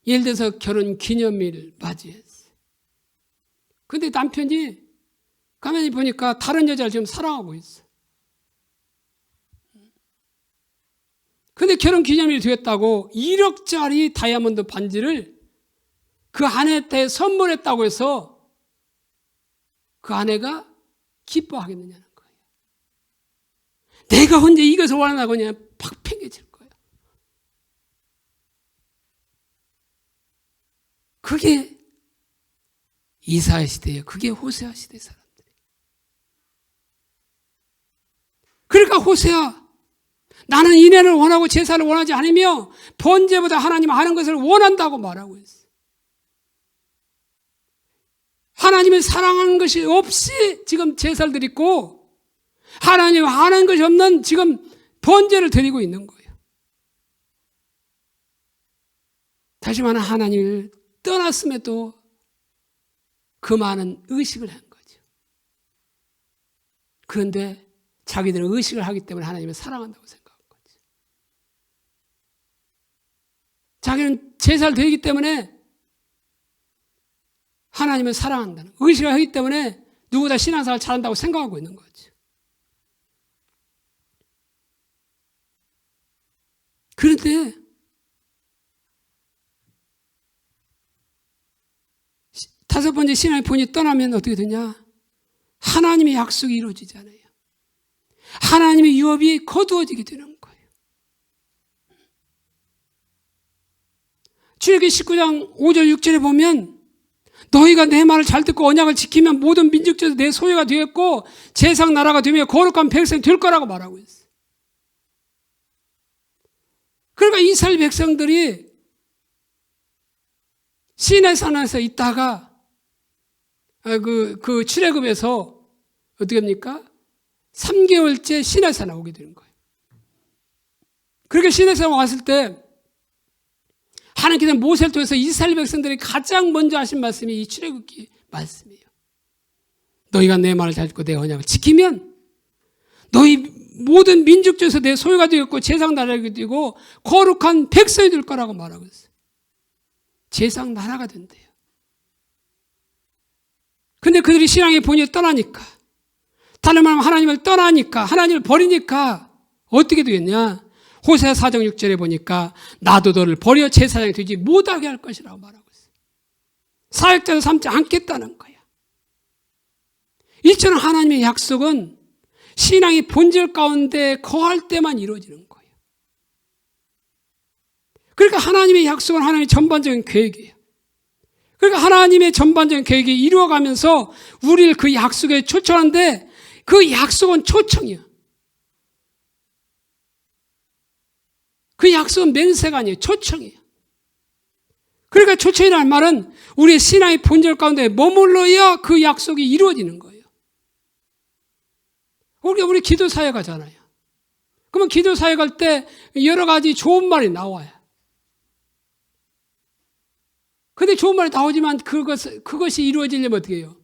예를 들어서 결혼 기념일 맞이했어요. 근데 남편이 가만히 보니까 다른 여자를 지금 사랑하고 있어요. 근데 결혼 기념일이 되었다고 1억짜리 다이아몬드 반지를 그 아내한테 선물했다고 해서 그 아내가 기뻐하겠느냐는 거예요. 내가 언제 이것을 원한다고 그냥 팍 팽개칠 거예요. 그게 이사야 시대예요. 그게 호세아 시대 사람들이에요. 그러니까 호세아, 나는 인애를 원하고 제사를 원하지 않으며 번제보다 하나님 아는 것을 원한다고 말하고 있어요. 하나님을 사랑하는 것이 없이 지금 제사를 드리고 하나님 아는 것이 없는 지금 번제를 드리고 있는 거예요. 다시 말하면 하나님을 떠났음에도 그 많은 의식을 한 거죠. 그런데 자기들은 의식을 하기 때문에 하나님을 사랑한다고 생각합니다. 자기는 제사를 드리기 때문에 하나님을 사랑한다는, 의식을 하기 때문에 누구보다 신앙생활을 잘한다고 생각하고 있는 거죠. 그런데 다섯 번째 신앙의 본이 떠나면 어떻게 되냐? 하나님의 약속이 이루어지잖아요. 하나님의 유업이 거두어지게 되는 거예요. 출애굽기 19장 5절 6절에 보면 너희가 내 말을 잘 듣고 언약을 지키면 모든 민족 중에서 내 소유가 되었고 제상 나라가 되며 거룩한 백성이 될 거라고 말하고 있어요. 그러니까 이스라엘 백성들이 시내산에서 있다가 그 출애굽에서 어떻게 합니까? 3개월째 시내산에 오게 되는 거예요. 그렇게 시내산에 왔을 때 하나님께서 모세를 통해서 이스라엘 백성들이 가장 먼저 하신 말씀이 이 출애굽기 말씀이에요. 너희가 내 말을 잘 듣고 내 언약을 지키면 너희 모든 민족 중에서 내 소유가 되었고 제상 나라가 되고 거룩한 백성이 될 거라고 말하고 있어요. 제상 나라가 된대요. 근데 그들이 신앙의 본질을 떠나니까, 다른 말하면 하나님을 떠나니까, 하나님을 버리니까 어떻게 되겠냐? 호세아 4장 6절에 보니까 나도 너를 버려 제사장이 되지 못하게 할 것이라고 말하고 있어요. 사역자로 삼지 않겠다는 거야. 이처럼 하나님의 약속은 신앙의 본질 가운데 거할 때만 이루어지는 거예요. 그러니까 하나님의 약속은 하나님의 전반적인 계획이에요. 그러니까 하나님의 전반적인 계획이 이루어가면서 우리를 그 약속에 초청하는데 그 약속은 초청이야. 그 약속은 면세가 아니에요. 초청이에요. 그러니까 초청이라는 말은 우리의 신앙의 본질 가운데 머물러야 그 약속이 이루어지는 거예요. 우리 기도 사역 하잖아요. 그러면 기도 사역 할 때 여러 가지 좋은 말이 나와요. 근데 좋은 말이 나오지만 그것이 이루어지려면 어떻게 해요?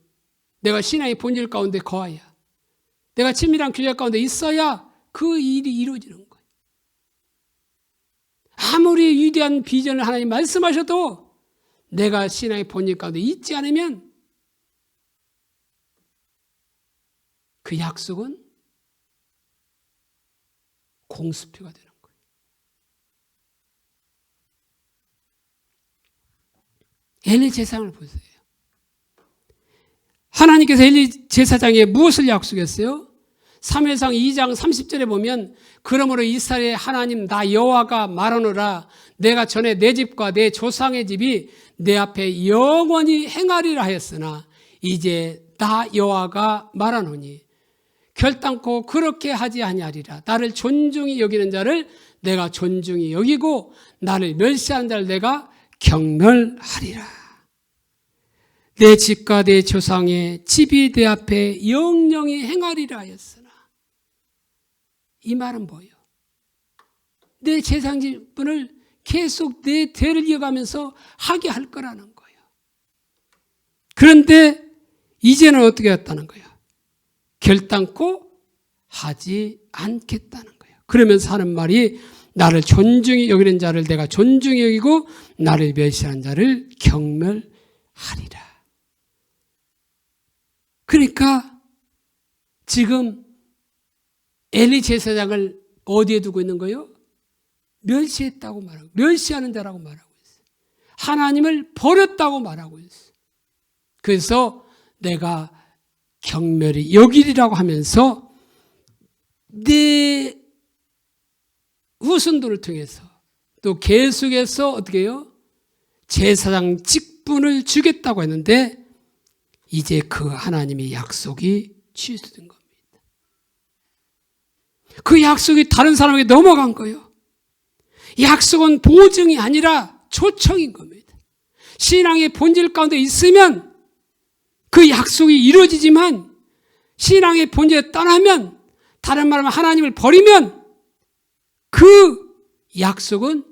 내가 신앙의 본질 가운데 거해야, 내가 친밀한 교제 가운데 있어야 그 일이 이루어지는 거예요. 아무리 위대한 비전을 하나님 말씀하셔도 내가 신앙의 본질 가운데 있지 않으면 그 약속은 공수표가 되는 거예요. 엘리 제사장을 보세요. 하나님께서 엘리 제사장에 무엇을 약속했어요? 사무엘상 2장 30절에 보면 그러므로 이스라엘의 하나님 나 여호와가 말하노라 내가 전에 내 집과 내 조상의 집이 내 앞에 영원히 행하리라 하였으나 이제 나 여호와가 말하노니 결단코 그렇게 하지 아니하리라. 나를 존중히 여기는 자를 내가 존중히 여기고 나를 멸시하는 자를 내가 경멸하리라. 내 집과 내 조상의 집이 내 앞에 영영히 행하리라 하였으나, 이 말은 뭐예요? 내 재상집분을 계속 내 대를 이어가면서 하게 할 거라는 거예요. 그런데 이제는 어떻게 했다는 거예요? 결단코 하지 않겠다는 거예요. 그러면서 하는 말이 나를 존중히 여기는 자를 내가 존중히 여기고 나를 멸시하는 자를 경멸하리라. 그러니까 지금 엘리 제사장을 어디에 두고 있는 거예요? 멸시했다고 말하고, 멸시하는 자라고 말하고 있어요. 하나님을 버렸다고 말하고 있어요. 그래서 내가 경멸히 여기리라고 하면서 내 후손들을 통해서 또 계속해서 어떻게 해요? 제사장 직분을 주겠다고 했는데 이제 그 하나님의 약속이 취소된 겁니다. 그 약속이 다른 사람에게 넘어간 거예요. 약속은 보증이 아니라 초청인 겁니다. 신앙의 본질 가운데 있으면 그 약속이 이루어지지만 신앙의 본질에 떠나면, 다른 말하면 하나님을 버리면 그 약속은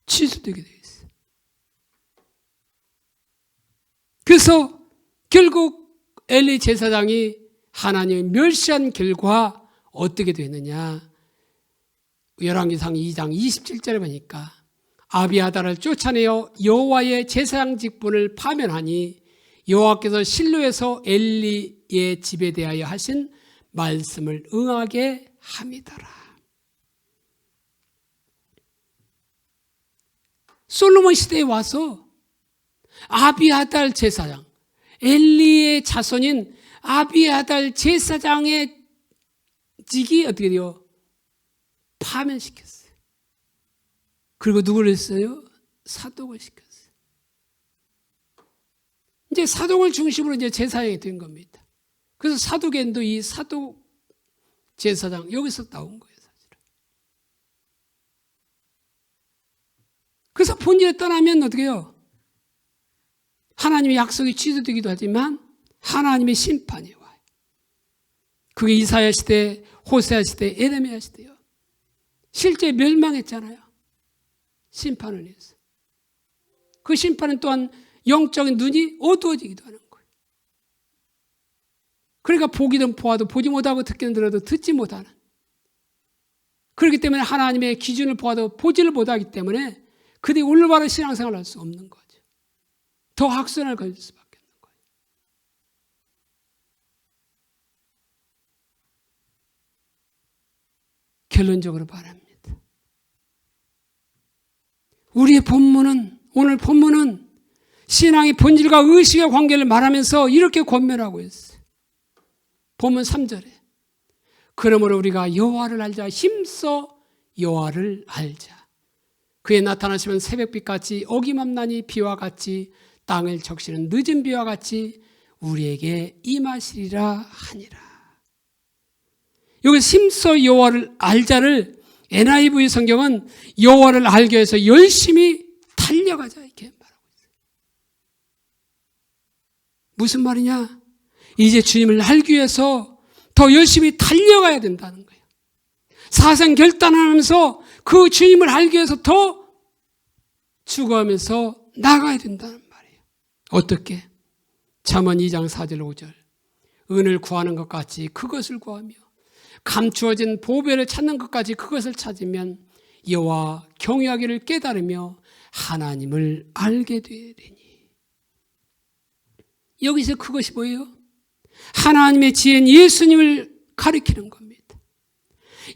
취소되게 되어 있어요. 그래서 결국 엘리 제사장이 하나님을 멸시한 결과 어떻게 되느냐? 열왕기상 2장 27절에 보니까 아비아달을 쫓아내어 여호와의 제사장 직분을 파면하니 여호와께서 실로에서 엘리의 집에 대하여 하신 말씀을 응하게 함이더라. 솔로몬 시대에 와서 아비아달 제사장, 엘리의 자손인 아비아달 제사장의 직이 어떻게 돼요? 파면시켰어요. 그리고 누구를 했어요? 사독을 시켰어요. 이제 사독을 중심으로 이제 제사장이 된 겁니다. 그래서 사도계도 이 사독 제사장 여기서 나온 거예요, 사실은. 그래서 본질에 떠나면 어떻게 해요? 하나님의 약속이 취소되기도 하지만 하나님의 심판이 와요. 그게 이사야 시대, 호세아 시대, 에레미야 시대요. 실제 멸망했잖아요. 심판을 해서. 그 심판은 또한 영적인 눈이 어두워지기도 하는 거예요. 그러니까 보기든 보아도 보지 못하고 듣기는 들어도 듣지 못하는. 그렇기 때문에 하나님의 기준을 보아도 보지를 못하기 때문에 그들이 올바른 신앙생활을 할 수 없는 거죠. 더 악순환을 걸릴 수밖에 없는 거예요. 결론적으로 말합니다. 우리의 본문은, 오늘 본문은 신앙의 본질과 의식의 관계를 말하면서 이렇게 권면하고 있어요. 본문 3절에 그러므로 우리가 여호와를 알자, 힘써 여호와를 알자. 그의 나타나시면 새벽빛같이 어김없나니 비와 같이 땅을 적시는 늦은 비와 같이 우리에게 임하시리라 하니라. 여기서 힘써 여호와를 알자를 NIV 성경은 여호와를 알기 위해서 열심히 달려가자 이렇게 말하고 있어요. 무슨 말이냐? 이제 주님을 알기 위해서 더 열심히 달려가야 된다는 거예요. 사상 결단하면서 그 주님을 알기 위해서 더 추구하면서 나가야 된다는 말이에요. 어떻게? 잠언 2장 4절 5절 은을 구하는 것 같이 그것을 구하며 감추어진 보배를 찾는 것까지 그것을 찾으면 여호와 경외하기를 깨달으며 하나님을 알게 되리니. 여기서 그것이 뭐예요? 하나님의 지혜는 예수님을 가리키는 겁니다.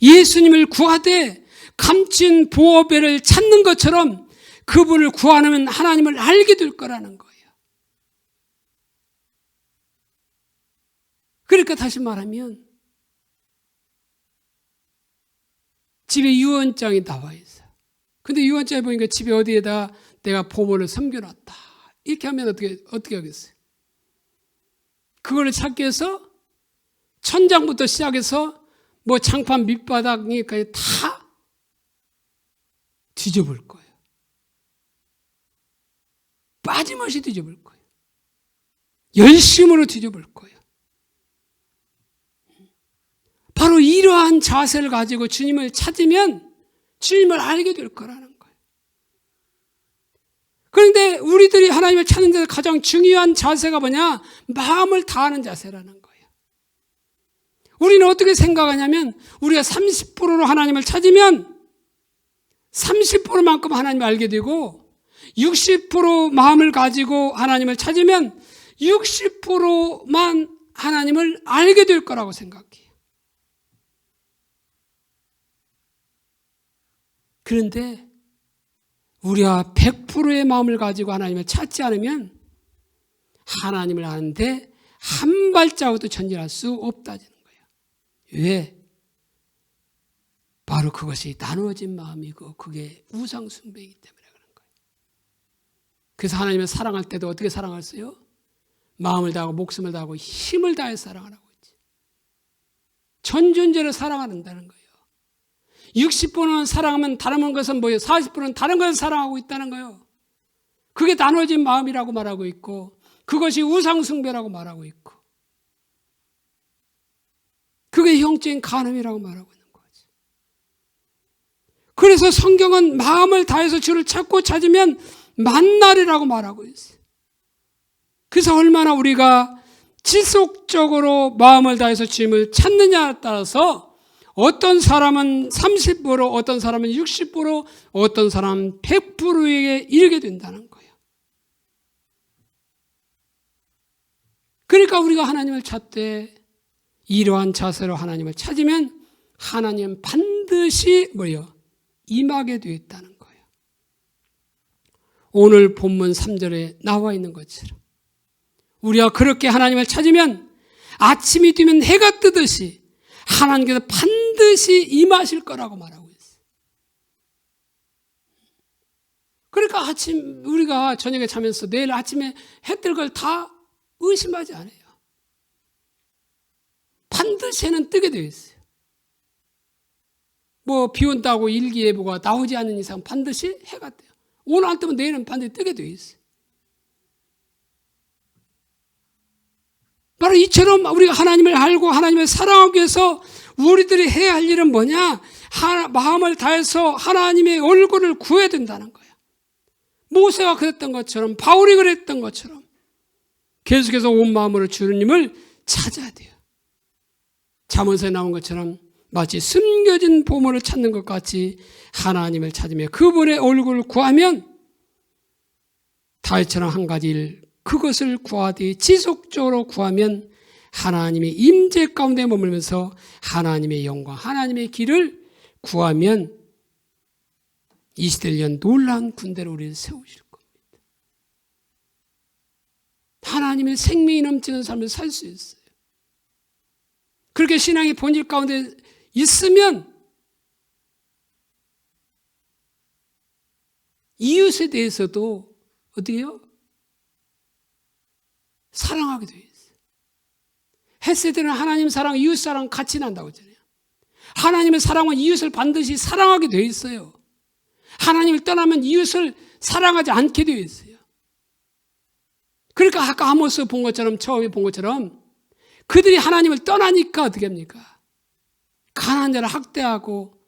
예수님을 구하되 감춘 보배를 찾는 것처럼 그분을 구하면 하나님을 알게 될 거라는 거예요. 그러니까 다시 말하면 집에 유언장이 나와 있어요. 근데 유언장에 보니까 집에 어디에다 내가 보물을 숨겨놨다. 이렇게 하면 어떻게 하겠어요? 그걸 찾기 위해서 천장부터 시작해서 뭐 장판 밑바닥까지 다 뒤져볼 거예요. 빠짐없이 뒤져볼 거예요. 열심으로 뒤져볼 거예요. 바로 이러한 자세를 가지고 주님을 찾으면 주님을 알게 될 거라는 거예요. 그런데 우리들이 하나님을 찾는 데서 가장 중요한 자세가 뭐냐? 마음을 다하는 자세라는 거예요. 우리는 어떻게 생각하냐면 우리가 30%로 하나님을 찾으면 30%만큼 하나님을 알게 되고 60% 마음을 가지고 하나님을 찾으면 60%만 하나님을 알게 될 거라고 생각해요. 그런데 우리가 100%의 마음을 가지고 하나님을 찾지 않으면 하나님을 아는데 한 발자국도 전진할 수 없다는 거예요. 왜? 바로 그것이 나누어진 마음이고 그게 우상숭배이기 때문에 그런 거예요. 그래서 하나님을 사랑할 때도 어떻게 사랑했어요? 마음을 다하고 목숨을 다하고 힘을 다해서 사랑하라고 했지. 전 존재를 사랑한다는 거예요. 60%는 사랑하면 다른 것은 뭐예요? 40%는 다른 것을 사랑하고 있다는 거예요. 그게 나눠진 마음이라고 말하고 있고 그것이 우상숭배라고 말하고 있고 그게 영적인 간음이라고 말하고 있는 거지. 그래서 성경은 마음을 다해서 주를 찾고 찾으면 만나리라고 말하고 있어요. 그래서 얼마나 우리가 지속적으로 마음을 다해서 주님을 찾느냐에 따라서 어떤 사람은 30%, 어떤 사람은 60%, 어떤 사람은 100%에게 이르게 된다는 거예요. 그러니까 우리가 하나님을 찾되 이러한 자세로 하나님을 찾으면 하나님은 반드시 뭐예요? 임하게 되어 있다는 거예요. 오늘 본문 3절에 나와 있는 것처럼 우리가 그렇게 하나님을 찾으면 아침이 되면 해가 뜨듯이 하나님께서 반드시 임하실 거라고 말하고 있어요. 그러니까 아침 우리가 저녁에 자면서 내일 아침에 해 뜰 걸 다 의심하지 않아요. 반드시 해는 뜨게 되어 있어요. 뭐 비 온다고 일기예보가 나오지 않는 이상 반드시 해가 떠요. 오늘 안 뜨면 내일은 반드시 뜨게 되어 있어요. 바로 이처럼 우리가 하나님을 알고 하나님을 사랑하기 위해서 우리들이 해야 할 일은 뭐냐? 마음을 다해서 하나님의 얼굴을 구해야 된다는 거예요. 모세가 그랬던 것처럼 바울이 그랬던 것처럼 계속해서 온 마음으로 주님을 찾아야 돼요. 잠언서에 나온 것처럼 마치 숨겨진 보물을 찾는 것 같이 하나님을 찾으며 그분의 얼굴을 구하면 다윗처럼 한 가지 일 그것을 구하되 지속적으로 구하면 하나님의 임재 가운데 머물면서 하나님의 영광, 하나님의 길을 구하면 이 시대를 위한 놀라운 군대를 우리를 세우실 겁니다. 하나님의 생명이 넘치는 삶을 살 수 있어요. 그렇게 신앙의 본질 가운데 있으면 이웃에 대해서도 어떻게 해요? 사랑하게 되어 있어요. 헷세대는 하나님 사랑, 이웃 사랑 같이 난다고 했잖아요. 하나님의 사랑은 이웃을 반드시 사랑하게 되어 있어요. 하나님을 떠나면 이웃을 사랑하지 않게 되어 있어요. 그러니까 아까 아모스 본 것처럼 처음에 본 것처럼 그들이 하나님을 떠나니까 어떻게 합니까? 가난한 자를 학대하고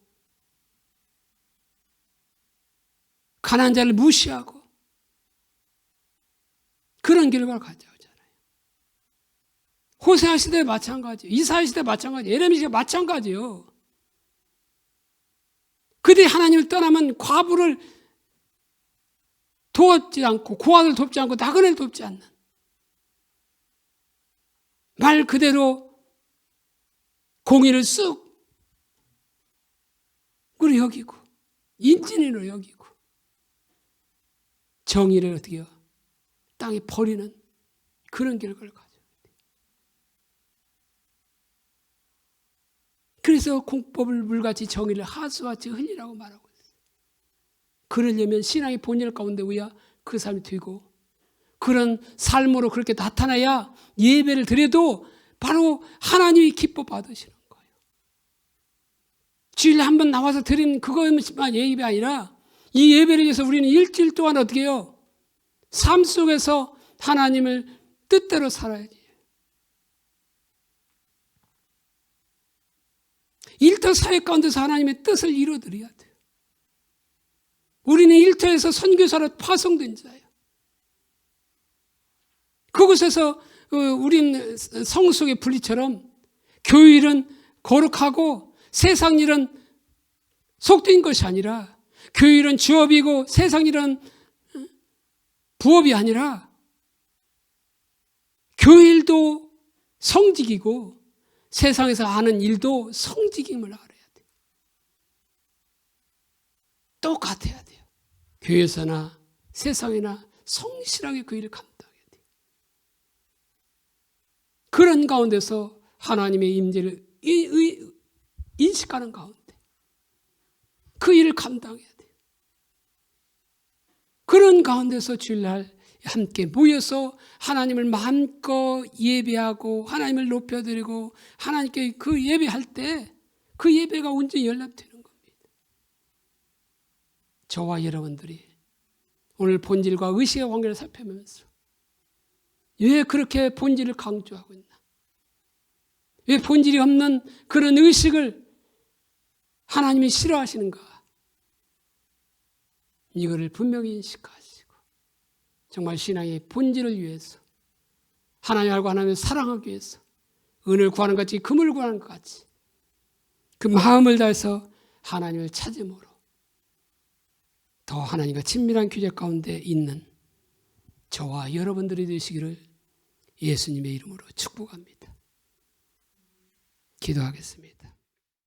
가난한 자를 무시하고 그런 결과를 가져오잖아요. 호세아 시대 마찬가지, 이사야 시대 마찬가지, 예레미야 시대 마찬가지요. 그들이 하나님을 떠나면 과부를 도왔지 않고 고아를 돕지 않고 나그네를 돕지 않는 말 그대로 공의를 쓱 그로 여기고 인진으로 여기고 정의를 어떻게 해요? 땅에 버리는 그런 결과를 가져요. 그래서 공법을 물같이 정의를 하수같이 흘리라고 말하고 있어요. 그러려면 신앙의 본질 가운데 우야 그 삶이 되고 그런 삶으로 그렇게 나타나야 예배를 드려도 바로 하나님이 기뻐 받으시는 거예요. 주일에 한번 나와서 드리는 그것만 예배가 아니라 이 예배를 위해서 우리는 일주일 동안 어떻게 해요? 삶 속에서 하나님을 뜻대로 살아야지. 일터 사회 가운데서 하나님의 뜻을 이루어드려야 돼요. 우리는 일터에서 선교사로 파송된 자예요. 그곳에서 우린 성숙의 분리처럼 교일은 거룩하고 세상 일은 속된 것이 아니라 교일은 주업이고 세상 일은 부업이 아니라 교일도 성직이고 세상에서 하는 일도 성직임을 알아야 돼요. 똑같아야 돼요. 교회에서나 세상이나 성실하게 그 일을 감당해야 돼요. 그런 가운데서 하나님의 임재를 인식하는 가운데 그 일을 감당해야 돼요. 그런 가운데서 주일날 함께 모여서 하나님을 마음껏 예배하고 하나님을 높여드리고 하나님께 그 예배할 때 그 예배가 온전히 연락되는 겁니다. 저와 여러분들이 오늘 본질과 의식의 관계를 살펴보면서 왜 그렇게 본질을 강조하고 있나? 왜 본질이 없는 그런 의식을 하나님이 싫어하시는가? 이거를 분명히 인식하시고 정말 신앙의 본질을 위해서 하나님 알고 하나님을 사랑하기 위해서 은을 구하는 것 같이 금을 구하는 것 같이 그 마음을 다해서 하나님을 찾음으로 더 하나님과 친밀한 교제 가운데 있는 저와 여러분들이 되시기를 예수님의 이름으로 축복합니다. 기도하겠습니다.